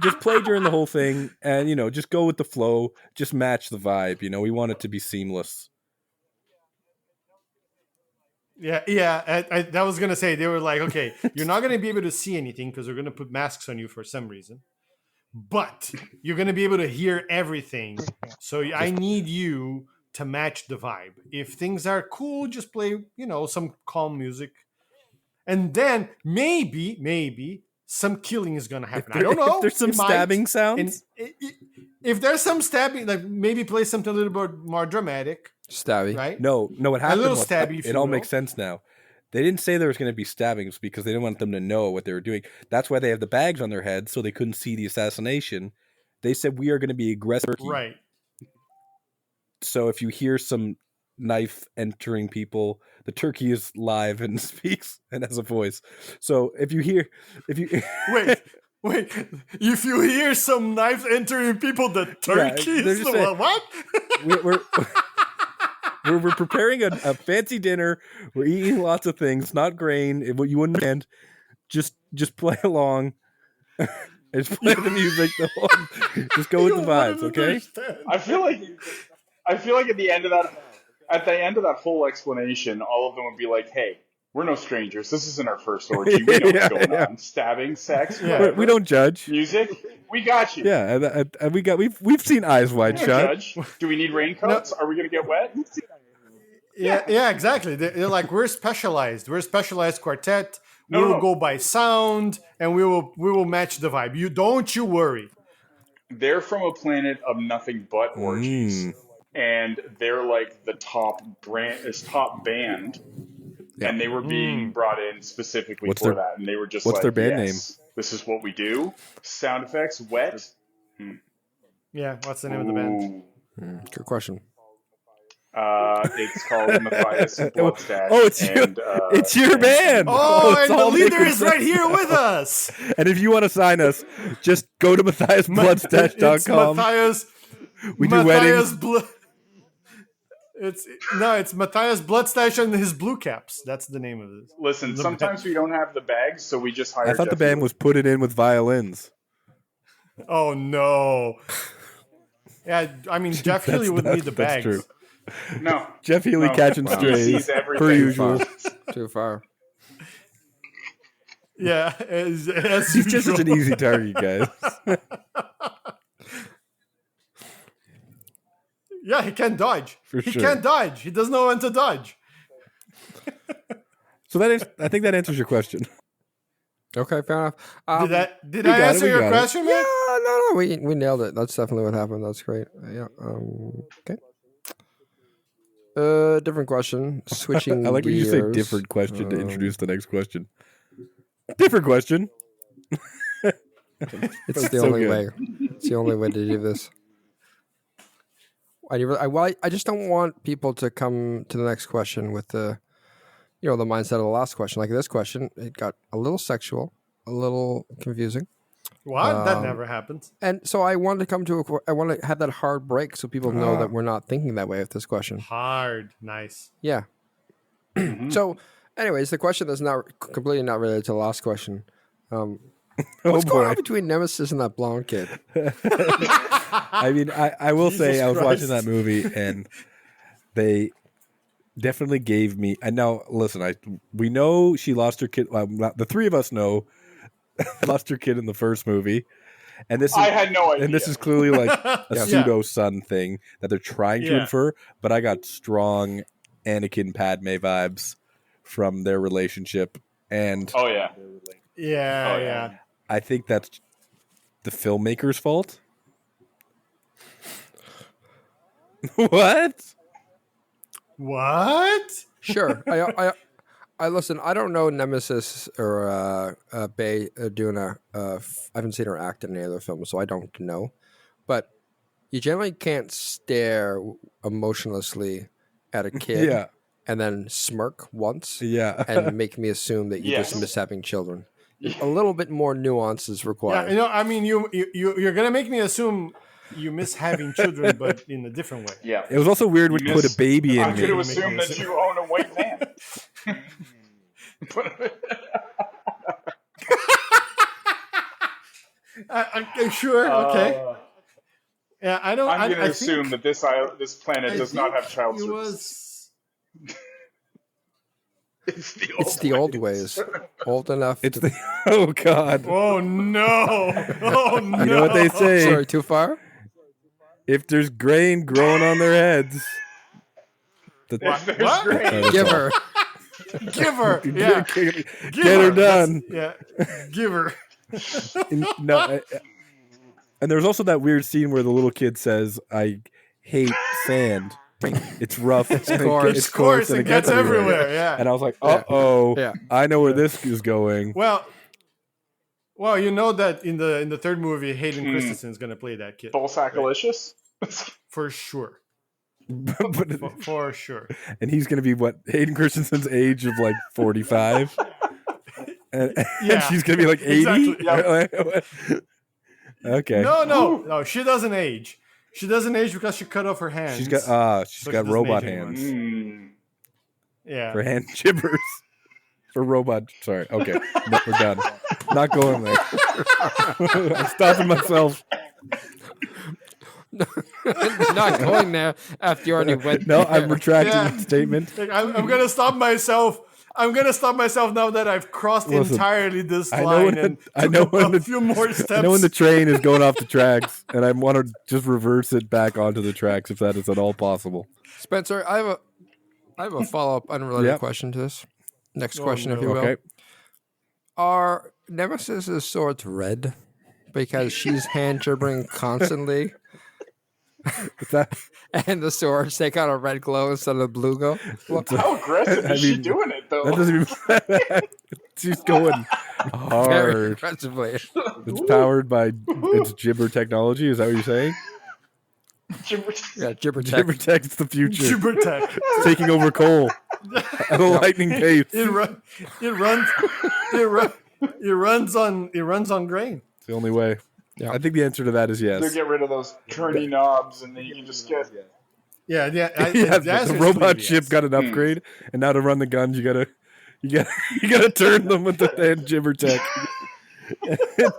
just play during the whole thing, and just go with the flow, just match the vibe. We want it to be seamless. Yeah. I was gonna say, they were like, okay, you're not gonna be able to see anything because they're gonna put masks on you for some reason, but you're gonna be able to hear everything. So I need you to match the vibe. If things are cool, just play, some calm music, and then maybe some killing is gonna happen. I don't know. If there's some It might. stabbing sounds. If there's some stabbing, like maybe play something a little bit more dramatic, Stabby. right? No, what happened little was, stabby, if it you all will. makes sense now. They didn't say there was going to be stabbings because they didn't want them to know what they were doing. That's why they have the bags on their heads so they couldn't see the assassination. They said, we are going to be aggressive. Right. So if you hear some knife entering people, the turkey is live and speaks and has a voice. So if you Wait. If you hear some knives entering people, the turkey they're is just the saying- one. What? we're preparing a fancy dinner. We're eating lots of things, not grain. You wouldn't understand. Just play along. Just play the music. Just go with the vibes, okay? I feel like at the end of that whole explanation, all of them would be like, "Hey, we're no strangers. This isn't our first orgy. We know what's going on. Stabbing, sex, whatever. We don't judge. Music. We got you. Yeah, and we've seen Eyes Wide We don't Shut. judge. Do we need raincoats? Are we gonna get wet? Yeah, exactly. They're like, we're specialized. We're a specialized quartet. We No. will go by sound, and we will match the vibe. You worry. They're from a planet of nothing but orgies, and they're like the top band. Yeah. And they were being brought in specifically What's for their- that, and they were just what's like, their band yes, this is what we do. Sound effects, wet. Yeah, what's the name of the band? Ooh. Good question. It's called Matthias Bloodstash. Oh, it's your band. Oh, it's and the all leader making is right sense. here with us. And if you want to sign us, just go to It's MatthiasBloodstash.com. Matthias. We do Matthias weddings. It's Matthias Bloodstash and his Blue Caps. That's the name of it. Listen, sometimes we don't have the bags, so we just hire. I thought the Jeff band Hewitt. was Put It In with violins. Oh no. Yeah, I mean Jeff Healy would need the that's bags. true. No. Jeff Healy No. catching Wow. strays, He sees everything. per usual. Too far. Yeah, as He's just usual. such an easy target, guys. Yeah, he can dodge. For he sure. can't dodge. He doesn't know when to dodge. So I think that answers your question. Okay, fair enough. Did we I got it, answer we your got it. question, Yeah, man? no, we nailed it. That's definitely what happened. That's great. Yeah. Okay. Different question. Switching. I like when you say gears. different question to introduce the next question. Different question. It's the so only good. way. It's the only way to do this. I just don't want people to come to the next question with the mindset of the last question. Like this question, it got a little sexual, a little confusing, What? That never happens. and so I wanted to come to I want to have that hard break so people know that we're not thinking that way with this question. Hard. Nice. Yeah. So, anyways, the question that's not completely not related to the last question. What's going on between Nemesis and that blonde kid? I mean, I will say Jesus I was watching Christ. that movie and they definitely gave me. And now, listen, we know she lost her kid. The three of us know lost her kid in the first movie, and this is, I had no idea. and this is clearly like a Yeah. pseudo son thing that they're trying to Yeah. infer. But I got strong Anakin Padme vibes from their relationship, and Oh yeah. Yeah, Oh, yeah. yeah. I think that's the filmmaker's fault. What? What? Sure. I listen. I don't know Nemesis or Bay doing I haven't seen her act in any other films, so I don't know. But you generally can't stare emotionlessly at a kid Yeah. and then smirk once Yeah. and make me assume that you just Yes. miss having children. A little bit more nuance is Yeah, required. I mean, you're gonna make me assume you miss having children, but in a different way. Yeah. It was also weird when you put a baby in I'm going to me. assume that you own a white van. Sure, okay. Yeah, I don't. I'm going to I assume think, that this planet I does not have think child it services. was. It's the old ways. Old enough It's to... the oh god. Oh no! Oh no! You know what they say? Sorry, too far? If there's grain growing on their heads, If there's What? grain. Sorry, that's Give all. her. Give her, yeah. Get Give her That's- done. Yeah, give her. And there's also that weird scene where the little kid says, "I hate sand. It's rough. It's coarse. It's Of course, and it gets everywhere. Yeah. And I was like, "Uh-oh, Yeah. I know where this is going." Well, you know that in the third movie, Hayden Christensen is going to play that kid Full sackalicious? for sure. But- For sure. and he's going to be what Hayden Christensen's age of like 45, and Yeah. she's going to be like 80. Exactly. Okay. No. She doesn't age. She doesn't age because she cut off her hands. She's got So she doesn't robot age anymore. hands Mm. Yeah. for hand jibbers. For robot. Sorry. Okay. No, we're done. Not going there. I'm stopping myself. Not going there after you already went No, there. I'm retracting Yeah. the statement. Like, I'm gonna stop myself. I'm gonna stop myself now that I've crossed Listen, entirely this I know line when and I took know a when the- few more steps. I know when the train is going off the tracks, and I want to just reverse it back onto the tracks if that is at all possible. Spencer, I have a follow-up unrelated Yep. question to this. Next Oh, question, if no. you will. Okay. Are Nemesis's swords red because she's hand gibbering constantly, Is that, and the swords take on a red glow instead of a blue glow? Well, How aggressive I is she mean, doing it, though? that doesn't even. She's going very hard. aggressively. It's powered by its gibber technology. Is that what you're saying? Yeah, gibber tech. Gibber tech's the future. Super tech. It's taking over coal at a lightning pace. It runs on grain. It's the only way. Yeah. I think the answer to that is To yes. get rid of those turny knobs, and then you can just get... Yeah. Yeah, The answer the is robot clearly ship yes. got an upgrade, and now to run the guns, you gotta turn them with the hand gibber tech.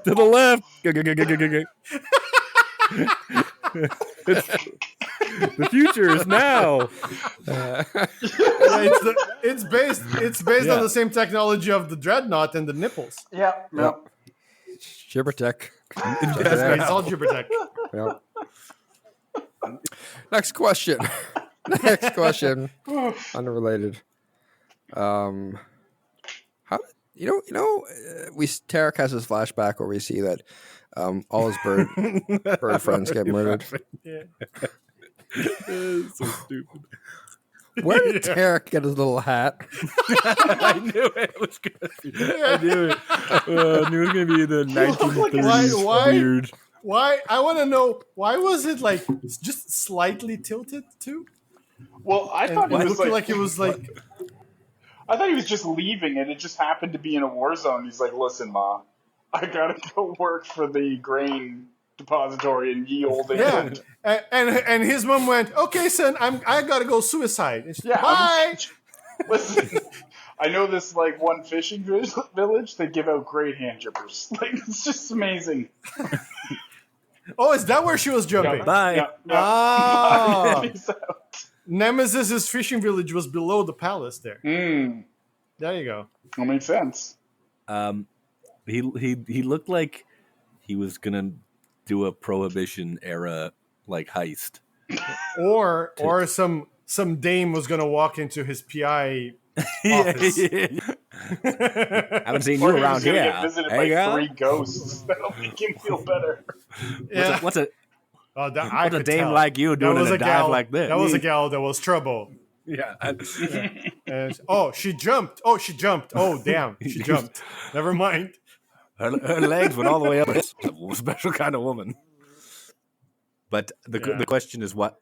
To the left. The future is now. Yeah, it's based Yeah. on the same technology of the dreadnought and the nipples. Yeah. Yep. Gibber tech. It's all gibber tech. Yeah. Next question. Next question. Unrelated. How Tarek has this flashback where we see that all his bird friends get murdered. Yeah. So stupid. Where did Tarek get his little hat? I knew it was gonna be. I knew it. I knew it was gonna be the 1930s Why- weird. Why? I want to know why was it like just slightly tilted too? Well, I And thought it it was looked like it was like I thought he was just leaving, and it just happened to be in a war zone. He's like, "Listen, Ma, I gotta go work for the grain depository in ye olde yeah. England." And his mom went, "Okay, son, I gotta go suicide." And she's, Yeah, bye. Listen, I know this like one fishing village. They give out great hand jibbers. Like it's just amazing. Oh, is that where she was jumping? Bye. Yeah, yeah. Ah, Peace out. Nemesis's fishing village was below the palace. There you go. That makes sense. He looked like he was gonna do a Prohibition era like heist. Or some dame was gonna walk into his PI office. Haven't seen Or you he around was gonna here. get visited Hey, by girl. 3 ghosts. That'll make him feel better. Yeah. What's a Oh, that, I what's a could dame tell. like you That doing was in a a dive gal like this? That was a gal that was trouble. Yeah. And, oh, she jumped. Oh, she jumped. Oh, damn, she jumped. Never mind. Her legs went all the way up. It's a special kind of woman. But the question is what?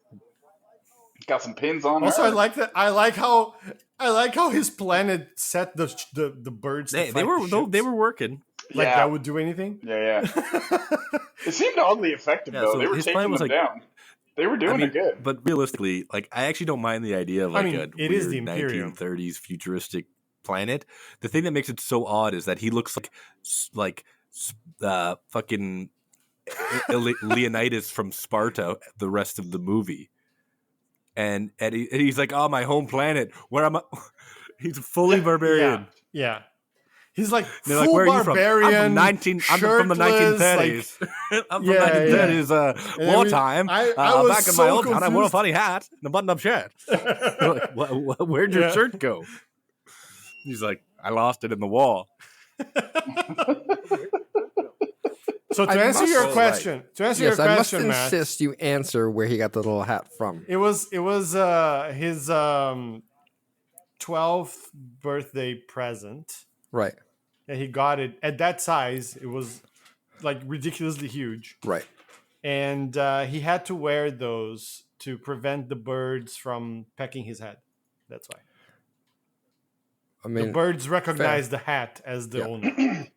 Got some pins on Also, her. I like that. I like how his planet set the birds. To They fight were the they ships. were working. Like Yeah. that would do anything. Yeah. It seemed oddly effective, Yeah, though. so They were his taking plan was them like- down. They were doing it good. But realistically, like I actually don't mind the idea of like a it is the weird Imperium. 1930s futuristic planet. The thing that makes it so odd is that he looks like fucking Leonidas from Sparta the rest of the movie. And he's like, "Oh, my home planet. Where am I?" He's fully barbarian. Yeah. He's like They're full like, "Where are you from?" barbarian. I'm from the 1930s. I'm from Yeah, 1930s And then wartime. I was Back in so my old town, I wore a confused. funny hat and a button-up shirt. Like, where'd your Yeah. shirt go? He's like, "I lost it in the war." So to I answer must- your Oh, question, Yes, I must insist you answer where he got the little hat from. it was his 12th birthday present. Right, And he got it at that size. It was like ridiculously huge. right. And he had to wear those to prevent the birds from pecking his head. That's why. I The mean, birds recognize the hat as the Yeah. owner.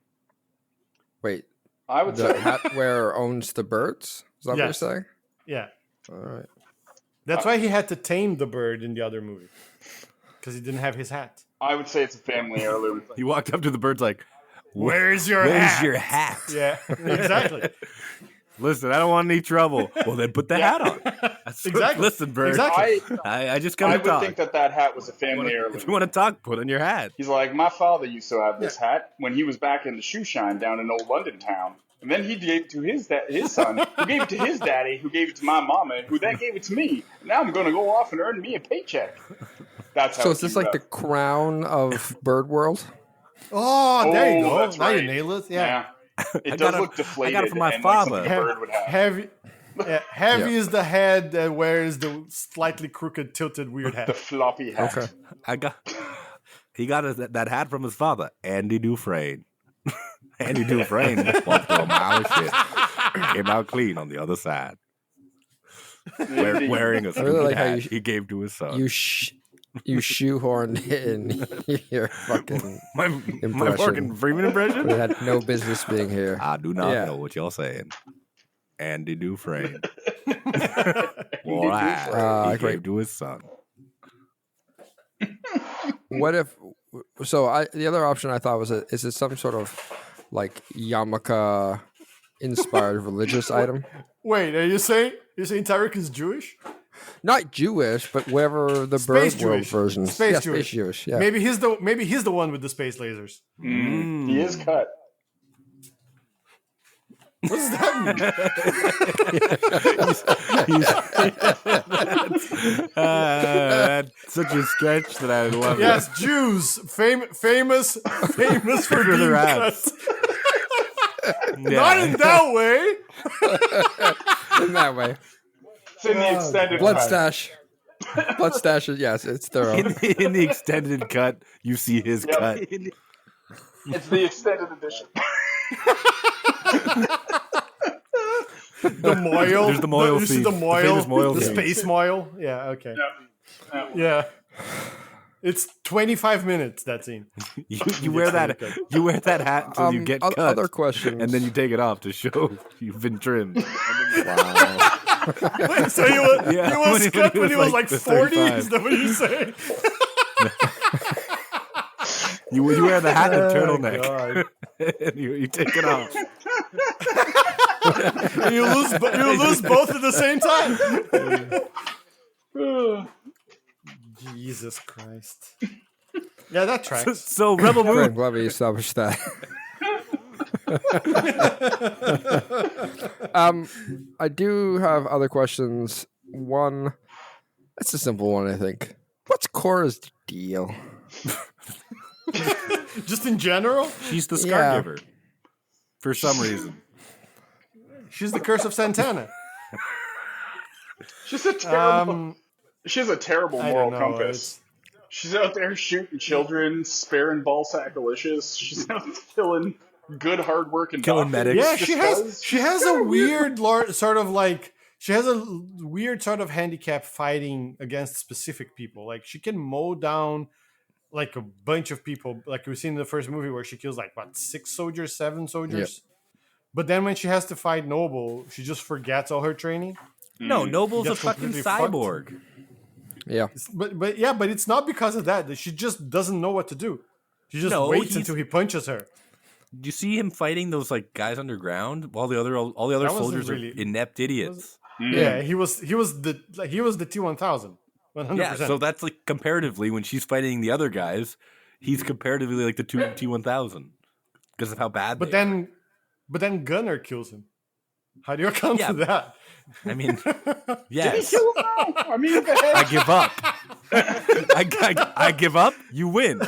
wait, I would the say. hat wearer owns the birds? Is that Yes. what you're saying? Yeah. All right. That's why he had to tame the bird in the other movie. Because he didn't have his hat. I would say it's a family heirloom. He walked up to the birds like, Where's your "Where's hat? your hat?" Yeah, exactly. Listen, I don't want any trouble. Well, then put the hat on. Exactly. Listen, bird. Exactly. I just come I to would talk. think that hat was a family If you heirloom. want to talk, put on your hat. He's like, my father used to have this hat when he was back in the shoe shine down in old London town. And then he gave it to his son, who gave it to his daddy, who gave it to my mama, who then gave it to me. Now I'm going to go off and earn me a paycheck. That's how So it is this came like the about. crown of Bird World? Oh, there you Oh, go. that's Now you right. nail it. Yeah. It I does got it- look I deflated. got it from my and like father. something a bird would have. Heavy, heavy Yeah. is the head that wears the slightly crooked, tilted, weird The hat. floppy hat. Okay. He got that hat from his father, Andy Dufresne. Andy Dufresne walked through a mile of shit, came out clean on the other side, wearing a stupid really like how hat you- he gave to his son. You shoehorned in your fucking my impression. Morgan Freeman impression. we had no business being here. I do not Yeah. know what y'all saying. Andy Dufresne. Dufresne. Wore a hat he great. gave to his son. What if? The other option I thought was, is it some sort of like yarmulke inspired religious item? Wait, are you saying Tarek is Jewish? Not Jewish, but whatever the Space Bird World Jewish. version. Space Yeah, Jewish. Space Jewish. Yeah. Maybe he's the one with the space lasers. He is cut. What does that mean? That's such a stretch that I love Yes, it. Jews, famous for For being their cut. abs. Not in that way. In that way. It's in the extended Blood cut. stash. Blood stash. Yes, it's thorough. In the extended cut, you see his Yep. cut. It's the extended edition. The moil. There's the moil You see scene. the The moil. famous moil The scene. space moil. Yeah. Okay. Yeah. Yeah. It's 25 minutes. That scene. You wear that hat until you get cut, Other questions. and then you take it off to show you've been trimmed. Wow. Wait, so he was, Yeah, he was cut when he was like the 40? 35. Is that what you say? You wear the hat and Oh, turtleneck, God. and you take it off. And you lose both at the same time. Jesus Christ. Yeah, that tracks. So Rebel Great, Moon. glad we established that. I do have other questions. One, it's a simple one, I think. What's Cora's deal? Just in general, She's the Yeah. Scargiver for some reason. she's the curse of Santana. She's a terrible. Um, She has a terrible I moral don't know. compass. She's out there shooting children, sparing ball sackalicious. She's out killing good, hard-working Killing doctors. medics. Yeah, Just does. she has a weird sort of like she has a weird sort of handicap fighting against specific people. Like she can mow down like a bunch of people, like we've seen in the first movie where she kills like what 7 soldiers. But then when she has to fight Noble, she just forgets all her training. No, Noble's a Gets fucking completely fucked. cyborg. Yeah. But it's not because of that. She just doesn't know what to do. She just waits until he punches her. Do you see him fighting those like guys underground while all the other That wasn't soldiers really- are inept idiots? Yeah, he was the T-1000. 100%. Yeah, so that's like comparatively when she's fighting the other guys, he's comparatively like the T-1000 because of how bad. But they then Gunner kills him. How do you account for that? are. I mean, yes. Did he kill him now? I mean, the head. I give up. I give up. You win.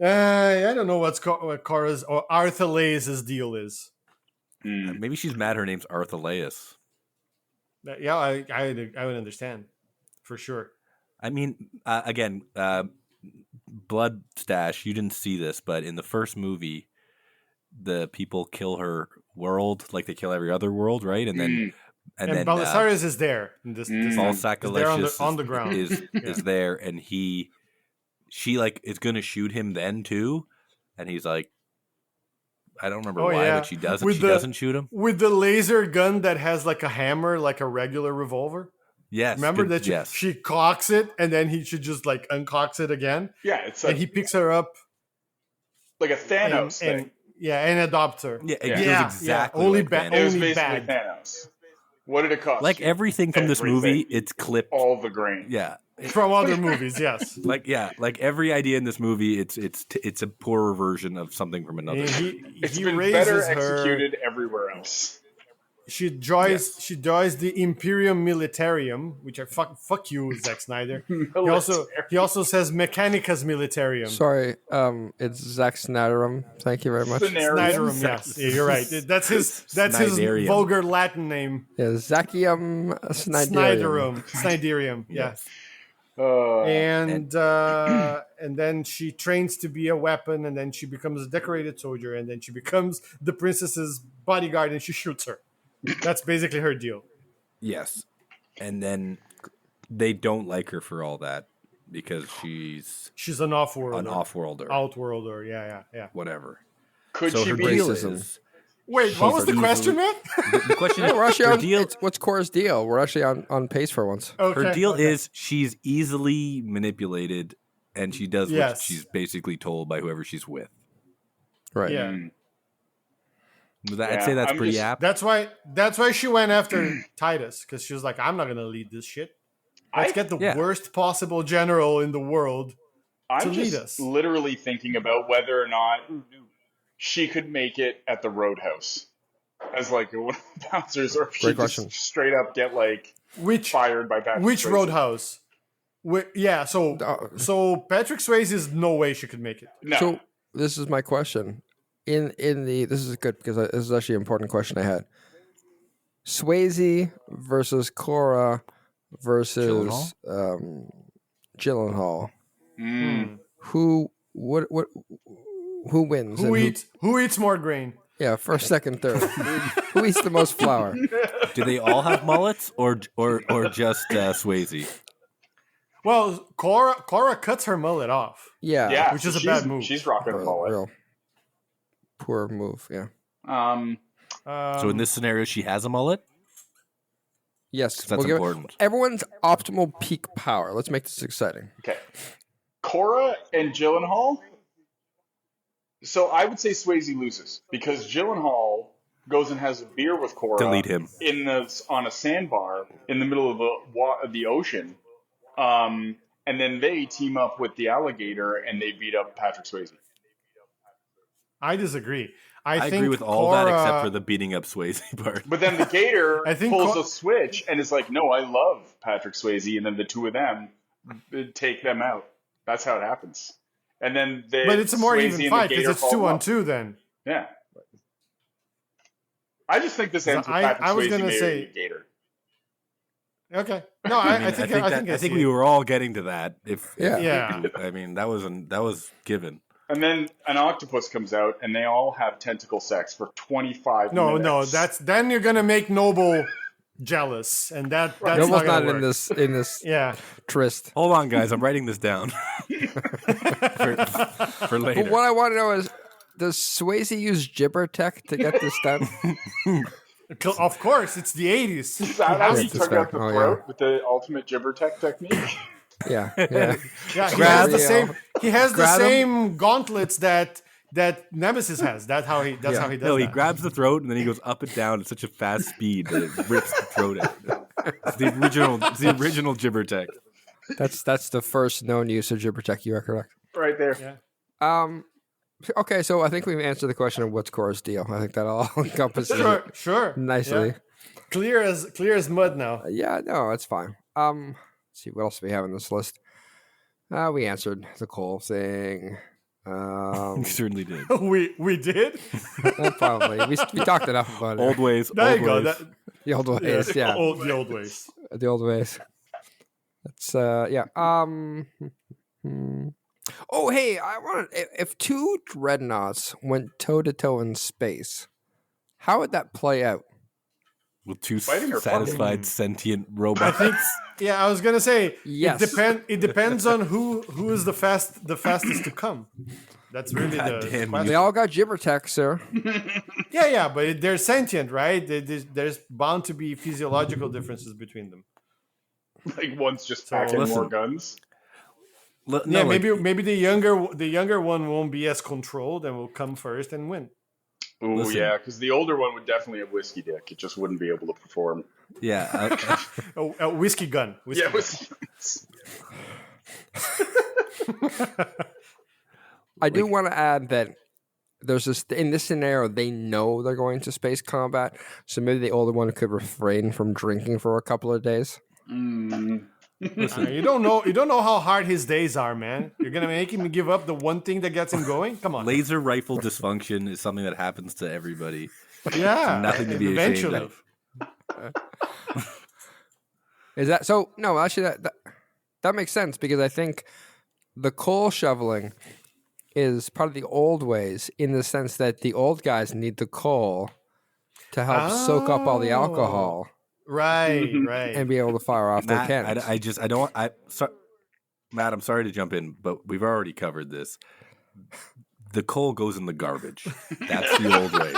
I don't know what Cora's or Arthalaeus' deal is. Maybe she's mad. Her name's Arthalaeus. Yeah, I would understand for sure. I mean, again, Blood Stash. You didn't see this, but in the first movie, the people kill her world like they kill every other world, right? And then Belisarius is there. In this Balsakalicious on the ground. is there, and she like is gonna shoot him then too, and he's like, I don't remember why, but she doesn't. She doesn't shoot him with the laser gun that has like a hammer, like a regular revolver. Yes, remember that she cocks it, and then he should just like uncocks it again. Yeah, it's and he picks her up like a Thanos thing. And adopts her. Yeah, exactly. Only like bad. It was Only basically bad. Thanos. What did it cost? Like everything from this movie, it's clipped. All the grain. Yeah. From other movies, yes. Like every idea in this movie, it's a poorer version of something from another. It's he been raises better her. executed everywhere else. She joins the Imperium Militarium, which I fuck you, Zack Snyder. He also says Mechanicus Militarium. Sorry, it's Zack Snyderum. Thank you very much. Snyderum, yes. Yeah, you're right. That's his vulgar Latin name. Yeah, Zacchium Snyderium. Snyderium, yeah. And then she trains to be a weapon, and then she becomes a decorated soldier, and then she becomes the princess's bodyguard, and she shoots her. That's basically her deal. Yes. And then they don't like her for all that because she's an off-worlder. Outworlder. Yeah. Whatever. Could so she her be deal racism? is, Wait, what was the question, man? The question is, we're actually her on, deal, what's Cora's deal? We're actually on pace for once. Okay, her deal is she's easily manipulated, and she does what she's basically told by whoever she's with. Right. Yeah. I'd say that's pretty apt. That's why she went after Titus, because she was like, I'm not going to lead this shit. Let's get the worst possible general in the world to lead us. Literally thinking about whether or not she could make it at the Roadhouse as like one of the bouncers, or if she just straight up get like fired by Patrick Which Swayze. Roadhouse? So Patrick Swayze is no way she could make it. No. So this is my question. This is good because this is actually an important question I had. Swayze versus Cora versus Gyllenhaal. Who wins? Who eats more grain? Yeah, first, second, third. Who eats the most flour? Do they all have mullets or just Swayze? Well, Cora cuts her mullet off. Yeah, which is a bad move. She's rocking a mullet. Real poor move. Yeah. So in this scenario, she has a mullet. Yes, that's important. Everyone's optimal peak power. Let's make this exciting. Okay, Cora and Gyllenhaal. So I would say Swayze loses because Gyllenhaal goes and has a beer with Cora. Delete him on a sandbar in the middle of the ocean, and then they team up with the alligator and they beat up Patrick Swayze. I disagree. I agree with all that except for the beating up Swayze part. But then the gator pulls a switch and is like, "No, I love Patrick Swayze," and then the two of them take them out. That's how it happens. And then but it's a more even fight because it's 2-on-2 then. Yeah. I just think this ends with Patrick Swayze marrying the gator. Okay. No, I think we were all getting to that. Yeah. I mean, that was given. And then an octopus comes out, and they all have tentacle sex for 25 No, minutes. then you're gonna make Noble jealous, and that's Noble's not not gonna in work. this Yeah. tryst. Hold on, guys. I'm writing this down for later. But what I want to know is, does Swayze use gibber tech to get this done? Of course, it's the 80s. Is that how he Yes, took that's out the fair. Oh, throat with the ultimate gibber tech technique? Yeah. Yeah, he has Grab- the same. He has the grab him. same gauntlets that Nemesis has. That's how he does No, he that. grabs the throat and then he goes up and down at such a fast speed that it rips the throat out. It's the original gibber tech. That's the first known use of gibber tech. You are correct. Right there. Yeah. Okay, so I think we've answered the question of what's Cora's deal. I think that all encompasses it Sure. nicely. Yeah. Clear as mud now. Yeah, no, it's fine. Let's see what else do we have on this list. We answered the Cole thing. We certainly did. We did. Probably we talked enough about it. Old ways. There Old you go. ways. The old ways, yeah. The old ways. The old ways. That's yeah. Oh, hey, I want if two dreadnoughts went toe to toe in space, how would that play out? With two Fighting or satisfied sentient robots. Yeah, I was gonna say. Yes. It depends on who is the fastest to come. That's really God the damn question. They all got gibber tech, sir. Yeah, but they're sentient, right? There's bound to be physiological differences between them. Like one's just packing listen. more guns. No, Yeah, like, maybe the younger one won't be as controlled and will come first and win. Ooh, Listen. yeah, because the older one would definitely have whiskey dick. It just wouldn't be able to perform. yeah. A whiskey gun. Whiskey Yeah, gun. whiskey. I do want to add that there's this in this scenario they know they're going to space combat, so maybe the older one could refrain from drinking for a couple of days. You don't know how hard his days are, man. You're gonna make him give up the one thing that gets him going. Come on. Laser rifle dysfunction is something that happens to everybody. Yeah, Nothing to be ashamed eventually. of. Is that so? No, actually, that makes sense because I think the coal shoveling is part of the old ways in the sense that the old guys need the coal to help soak up all the alcohol Right. and be able to fire off their Matt, cannons. Matt, I'm sorry to jump in, but we've already covered this. The coal goes in the garbage. That's the old ways.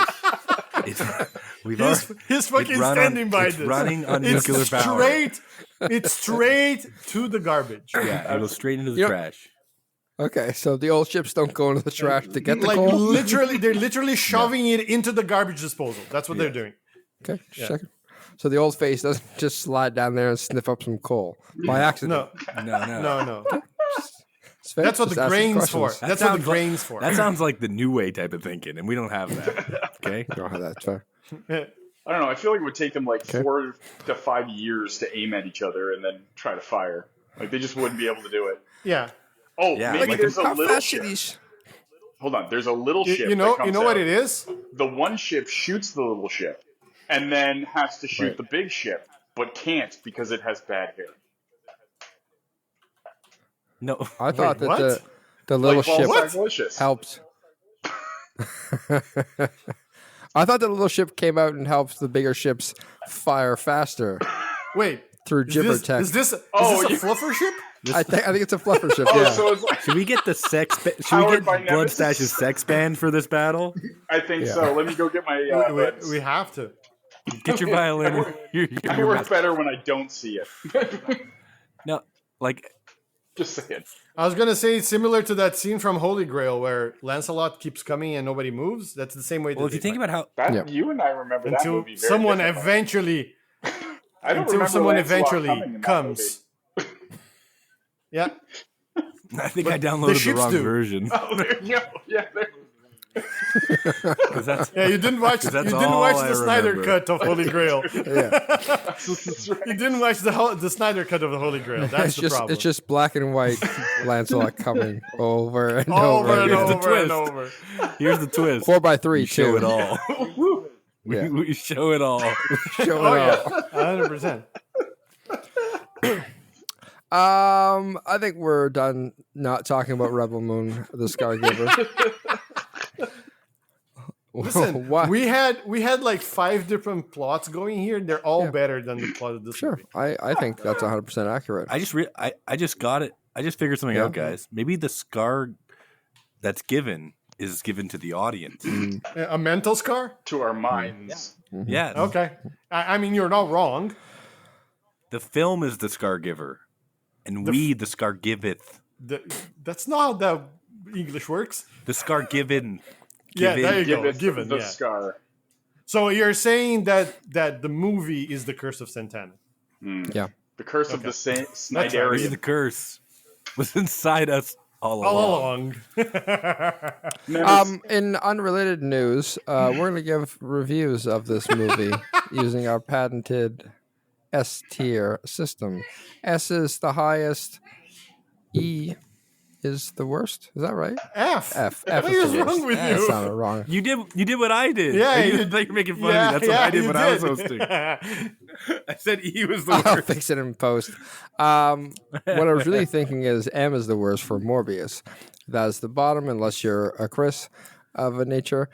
He's fucking standing by it's this. running on It's nuclear power. It's straight to the garbage. Yeah, it goes straight into the Yep. trash. Okay, so the old ships don't go into the trash to get the Like coal. literally, they're literally shoving it into the garbage disposal. That's what they're doing. Okay, second. So the old face doesn't just slide down there and sniff up some coal by accident. No. It's fair. That's what Just the asking grain's for. questions. That's what the grain's for. That sounds like the new way type of thinking, and we don't have that. Okay. We don't have that. It's fair. I don't know. I feel like it would take them like 4 to 5 years to aim at each other and then try to fire. Like they just wouldn't be able to do it. Yeah. Oh, Yeah, maybe like there's a How little fast ship. are these? Hold on. There's a little ship. You know that comes what out. it is? The one ship shoots the little ship and then has to shoot Right. the big ship, but can't because it has bad hair. No. I thought that what? the little Like ship Balzac Delicious. helped. I thought the little ship came out and helped the bigger ships fire faster Wait. through gibber tech. Is this a you- fluffer ship? I think it's a fluffer ship. Oh, Yeah. so it's like, Should we get the sex? Should we Powered get by Blood Nemesis. Stash's sex band for this battle? I think so. Let me go get my buds. We have to. Get your violin. I work better when I don't see it. No, like Just saying. I was gonna say similar to that scene from Holy Grail where Lancelot keeps coming and nobody moves. That's the same way. well, if you think about how That Yeah. You and I remember that until movie very someone differently. eventually I don't until remember someone Lancelot coming eventually in that comes. Yeah. I think But I the downloaded the ships wrong do. version. movie. Oh, there you go. Yeah, there. 'Cause that's, Yeah, you didn't watch. You that's didn't all watch I the Snyder remember. cut of Holy Grail. Yeah. That's right. You didn't watch the Snyder cut of the Holy Grail. That's It's the just problem. it's just black and white Lancelot coming over and over and again. over and twist. over. here's the twist. 4x3 We show too. it all. Yeah. We show it all. Show Oh it all. yeah, 100%. I think we're done not talking about Rebel Moon, the Scargiver. Listen, What? we had like 5 different plots going here. They're all Yeah. better than the plot of this Sure, movie. I think that's 100% accurate. I just got it. I just figured something Yeah. out, guys. Maybe the scar that's given is given to the audience. A mental scar? To our minds. Yeah. Okay. I mean, you're not wrong. The film is the scar giver, and we the scar giveth. That's not how that English works. The scar given. Yeah, there you Give go. it Given, the yeah. scar. So you're saying that the movie is the Curse of Santana. Yeah. The curse of Okay. the Maybe Maybe Snyderian. the curse was inside us all All along. along. In unrelated news, we're going to give reviews of this movie using our patented S tier system. S is the highest. E is the worst. Is that right? F. F. What is is the worst. wrong with That you? sounded wrong. You did what I did. Yeah, you you- think you're making fun of me. That's what I did you when I was did. hosting. I said E was the I'll worst. fix it in post. What I was really thinking is M is the worst for Morbius. That's the bottom, unless you're a Chris of a nature.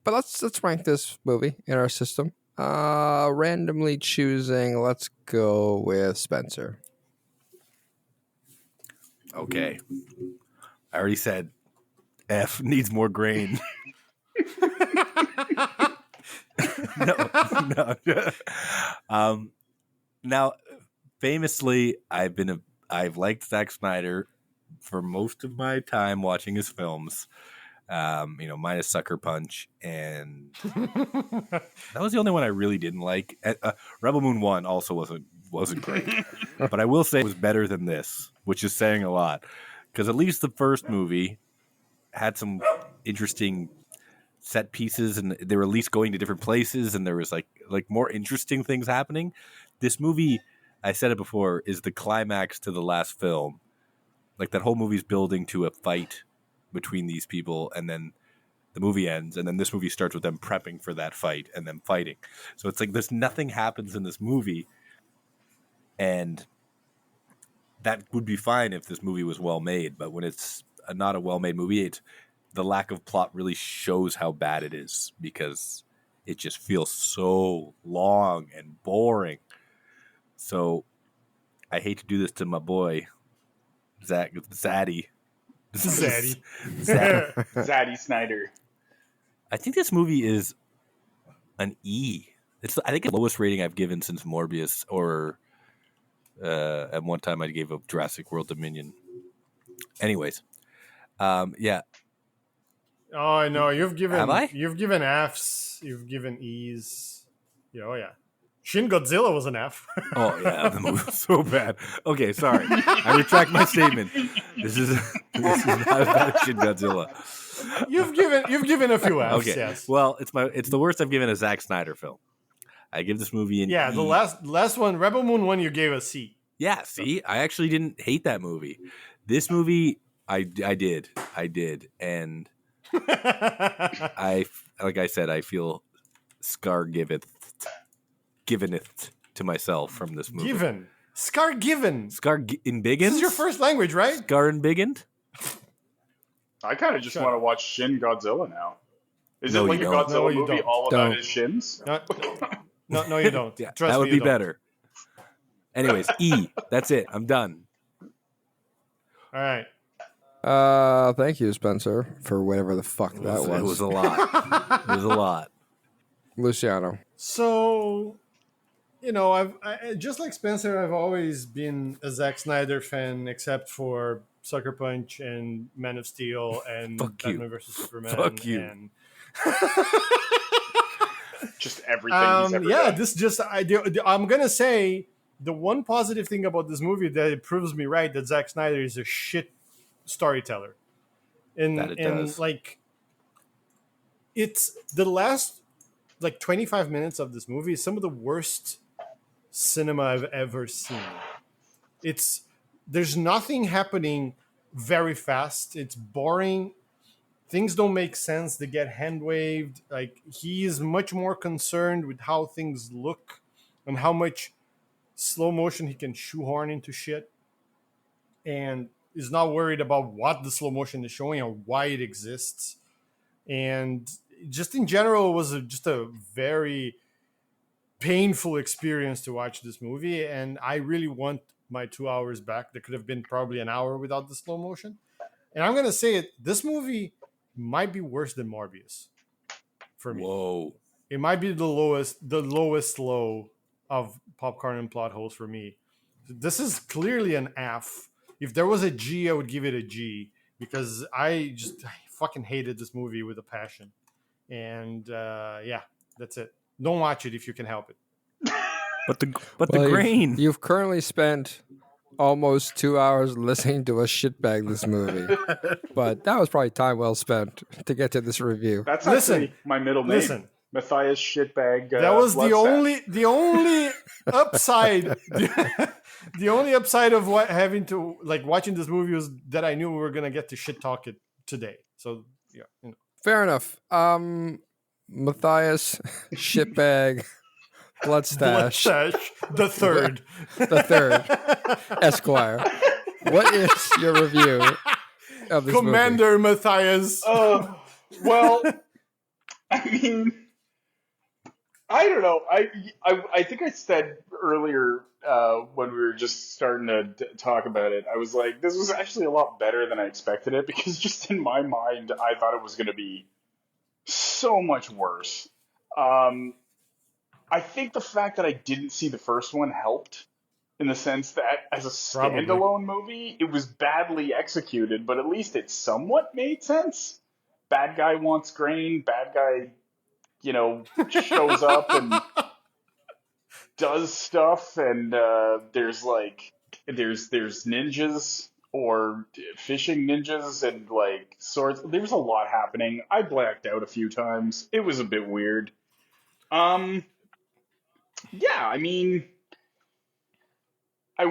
But let's rank this movie in our system. Randomly choosing. Let's go with Spencer. Okay. I already said F needs more grain. no. Now, famously, I've liked Zack Snyder for most of my time watching his films. Minus Sucker Punch, and that was the only one I really didn't like. Rebel Moon 1 also wasn't great, but I will say it was better than this, which is saying a lot, because at least the first movie had some interesting set pieces, and they were at least going to different places, and there was like more interesting things happening. This movie, I said it before, is the climax to the last film. Like, that whole movie's building to a fight between these people, and then the movie ends, and then this movie starts with them prepping for that fight and them fighting. So it's like nothing happens in this movie, and that would be fine if this movie was well made. But when it's not a well made movie, the lack of plot really shows how bad it is, because it just feels so long and boring. So I hate to do this to my boy Zaddy. Zaddy. Zaddy Snyder. I think this movie is an E. I think it's the lowest rating I've given since Morbius, or at one time I gave a Jurassic World Dominion. Anyways, yeah. Oh no, you've given Have I? You've given Fs, you've given Es. Yeah, oh yeah. Shin Godzilla was an F. Oh yeah, the movie was so bad. Okay, sorry. I retract my statement. This is not about Shin Godzilla. You've given a few Fs, Okay. yes. Well, it's the worst I've given a Zack Snyder film. I give this movie an Yeah, E. the last one, Rebel Moon 1, you gave a C. Yeah, see, I actually didn't hate that movie. This movie, I did, and like I said, I feel Scar giveth to myself from this movie. Given. Scar given. In Biggins? This is your first language, right? Scar and Biggin? I kind of just Shut want to up. watch Shin Godzilla now. Is No, it like you a don't. Godzilla No, you movie don't. all about Don't. his shins? No, you don't. Yeah, Trust that would me, you be don't. better. Anyways, E. That's it. I'm done. All right. Thank you, Spencer, for whatever the fuck that was. It was a lot. It was a lot. Luciano. So, I just like Spencer, I've always been a Zack Snyder fan, except for Sucker Punch and Man of Steel and Fuck you. Batman vs Superman. Fuck you. And, Just everything he's ever done. I'm gonna say the one positive thing about this movie that it proves me right that Zack Snyder is a shit storyteller, and That it does. like it's the last 25 minutes of this movie is some of the worst cinema I've ever seen. There's nothing happening very fast. It's boring. Things don't make sense. They get hand waved. Like, he is much more concerned with how things look and how much slow motion he can shoehorn into shit. and is not worried about what the slow motion is showing or why it exists. And just in general, it was just a very painful experience to watch this movie. And I really want my 2 hours back. There could have been probably an hour without the slow motion. And I'm going to say it, this movie might be worse than Morbius for me. Whoa. It might be the lowest low of popcorn and plot holes for me. This is clearly an F. If there was a G, I would give it a G because I fucking hated this movie with a passion. And yeah, that's it. Don't watch it if you can help it. But the Well, grain. You've currently spent almost 2 hours listening to us shitbag this movie, but that was probably time well spent to get to this review. That's Listen, actually my middle name. Listen, Matthias Shitbag. that was the Bloodstaff. only upside. The only upside of watching this movie was that I knew we were gonna get to shit talk it today. So yeah, Fair enough. Matthias Shitbag Bloodstash the third. the third Esquire. What is your review of this Commander Matthias. Well, I mean, I don't know. I think I said earlier when we were just starting to talk about it, I was like, this was actually a lot better than I expected it because just in my mind, I thought it was going to be so much worse. I think the fact that I didn't see the first one helped in the sense that as a standalone movie, it was badly executed, but at least it somewhat made sense. Bad guy wants grain, bad guy, shows up and does stuff, and there's ninjas or fishing ninjas and like swords. There was a lot happening. I blacked out a few times. It was a bit weird. Yeah, I mean, I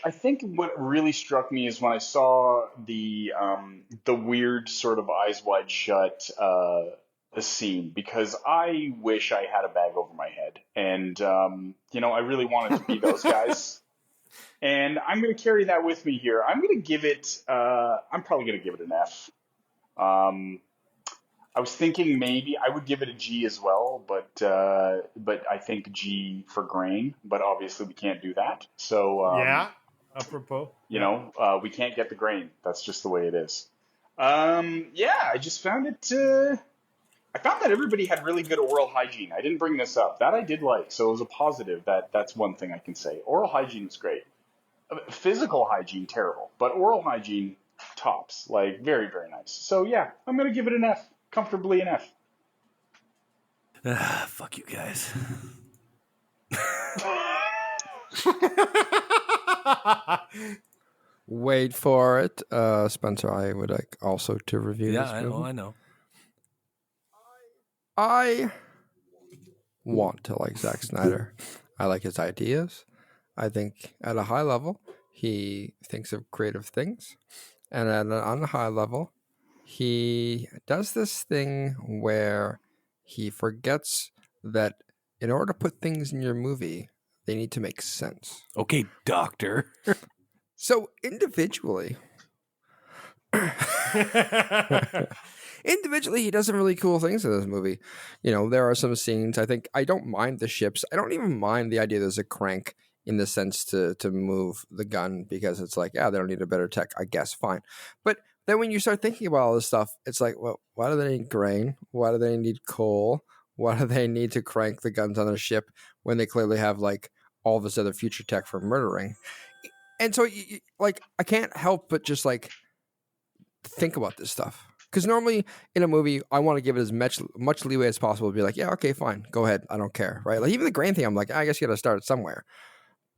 think what really struck me is when I saw the weird sort of eyes wide shut scene, because I wish I had a bag over my head, and I really wanted to be those guys, and I'm going to carry that with me here. I'm going to give it. I'm probably going to give it an F. I was thinking maybe I would give it a G as well, but I think G for grain. But obviously we can't do that. So Yeah, apropos. we can't get the grain. That's just the way it is. Yeah, I just found it. I found that everybody had really good oral hygiene. I didn't bring this up. That I did like, so it was a positive. That's one thing I can say. Oral hygiene was great. Physical hygiene, terrible, but oral hygiene, tops. Like very, very nice. So yeah, I'm gonna give it an F. Comfortably an F. Fuck you guys. Wait for it. Spencer, I would like also to review this movie. I know. I want to like Zack Snyder. I like his ideas. I think at a high level, he thinks of creative things. And on a high level, he does this thing where he forgets that in order to put things in your movie, they need to make sense. Okay, doctor. So individually, he does some really cool things in this movie. There are some scenes. I don't mind the ships. I don't even mind the idea there's a crank in the sense to move the gun, because it's like, yeah, they don't need a better tech, I guess, fine. But then when you start thinking about all this stuff, it's like, well, why do they need grain? Why do they need coal? Why do they need to crank the guns on their ship when they clearly have like all this other future tech for murdering? And so, I can't help but just like think about this stuff, because normally in a movie, I want to give it as much leeway as possible to be like, yeah, okay, fine, go ahead, I don't care, right? Like even the grain thing, I'm like, I guess you got to start it somewhere,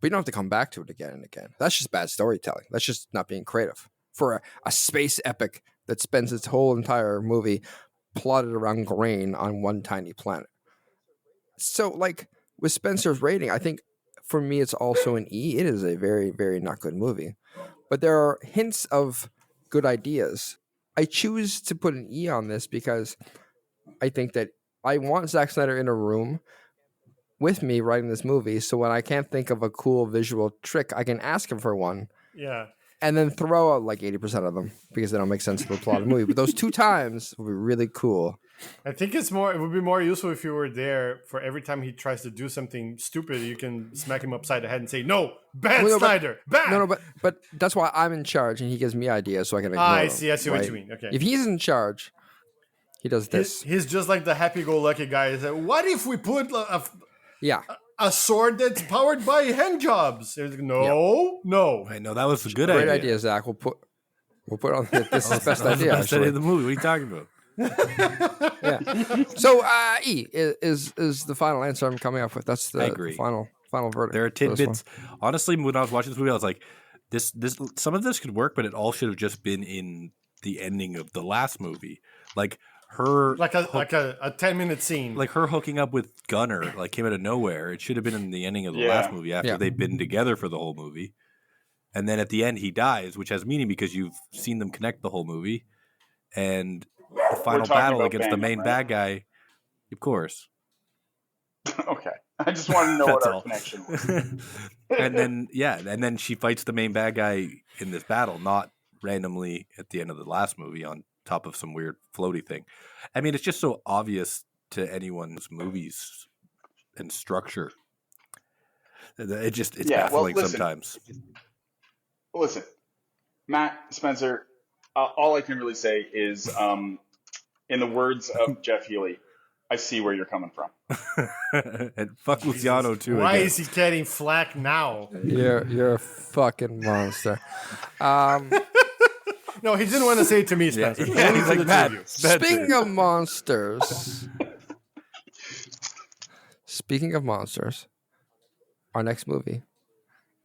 but you don't have to come back to it again and again. That's just bad storytelling. That's just not being creative for a space epic that spends its whole entire movie plotted around grain on one tiny planet. So, like with Spencer's rating, I think for me it's also an E. It is a very, very not good movie, but there are hints of good ideas. I choose to put an E on this because I think that I want Zack Snyder in a room with me writing this movie, so when I can't think of a cool visual trick, I can ask him for one. Yeah. and then throw out like 80% of them because they don't make sense to the plot of the movie. But those 2 times would be really cool. I think it would be more useful if you were there for every time he tries to do something stupid. You can smack him upside the head and say, "No, bad Well, no, Snyder, bad." No, but that's why I'm in charge, and he gives me ideas so I can. I see what right? you mean. Okay. If he's in charge, he does this. He's just like the happy-go-lucky guy. He's like, what if we put Yeah. a sword that's powered by hand jobs? Like, no. I know that was a good Great idea. idea, Zach. We'll put on this is best That was the idea. best idea of the movie. What are you talking about? Yeah. So, E is the final answer I'm coming up with. That's I the agree. final verdict. There are for this one. tidbits. Honestly, when I was watching this movie, I was like, this some of this could work, but it all should have just been in the ending of the last movie. Like her Like a 10-minute scene. like her hooking up with Gunner, like came out of nowhere. It should have been in the ending of the last movie after they've been together for the whole movie. And then at the end he dies, which has meaning because you've seen them connect the whole movie. And the final talking battle about against the Bandit, main right? bad guy, of course. Okay. I just wanted to know what That's our all. connection was. and then she fights the main bad guy in this battle, not randomly at the end of the last movie on top of some weird floaty thing. I mean, it's just so obvious to anyone's movies and structure. It's baffling listen. sometimes. Listen, Matt Spencer, all I can really say is, in the words of Jeff Healy, I see where you're coming from. And fuck Luciano too. Why again. is he getting flack now? You're a fucking monster. No, he didn't want to say it to me, Spencer. Yeah, Only he's to like the two Matt. of you. Speaking of monsters, our next movie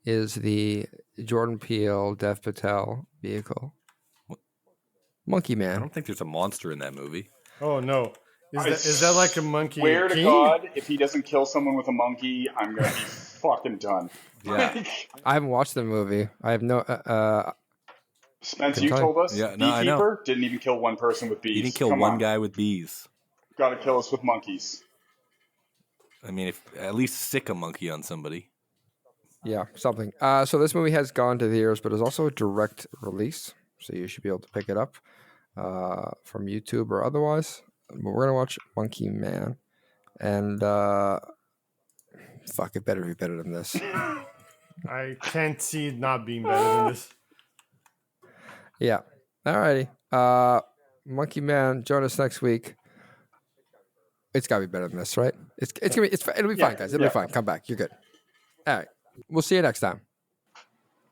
is the Jordan Peele, Dev Patel vehicle, Monkey I Man. don't think there's a monster in that movie. Oh no. Is that like a monkey Swear to king? God, if he doesn't kill someone with a monkey, I'm going to be fucking done. Yeah. I haven't watched the movie. I have no. Spence, Can you tell told us Yeah, no, I know. Beekeeper didn't even kill one person with bees. You didn't kill Come one on. guy with bees. Got to kill us with monkeys. I mean, if at least sick a monkey on somebody. Yeah, something. So this movie has gone to theaters, but is also a direct release, so you should be able to pick it up from YouTube or otherwise. But we're gonna watch Monkey Man, and fuck, it better be better than this. I can't see it not being better than this. Yeah. Alrighty. Monkey Man, join us next week. It's gotta be better than this, right? It'll be fine, guys. It'll be fine. Come back. You're good. All right. We'll see you next time.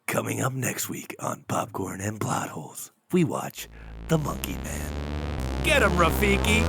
Coming up next week on Popcorn and Plot Holes, we watch The Monkey Man. Get him, Rafiki!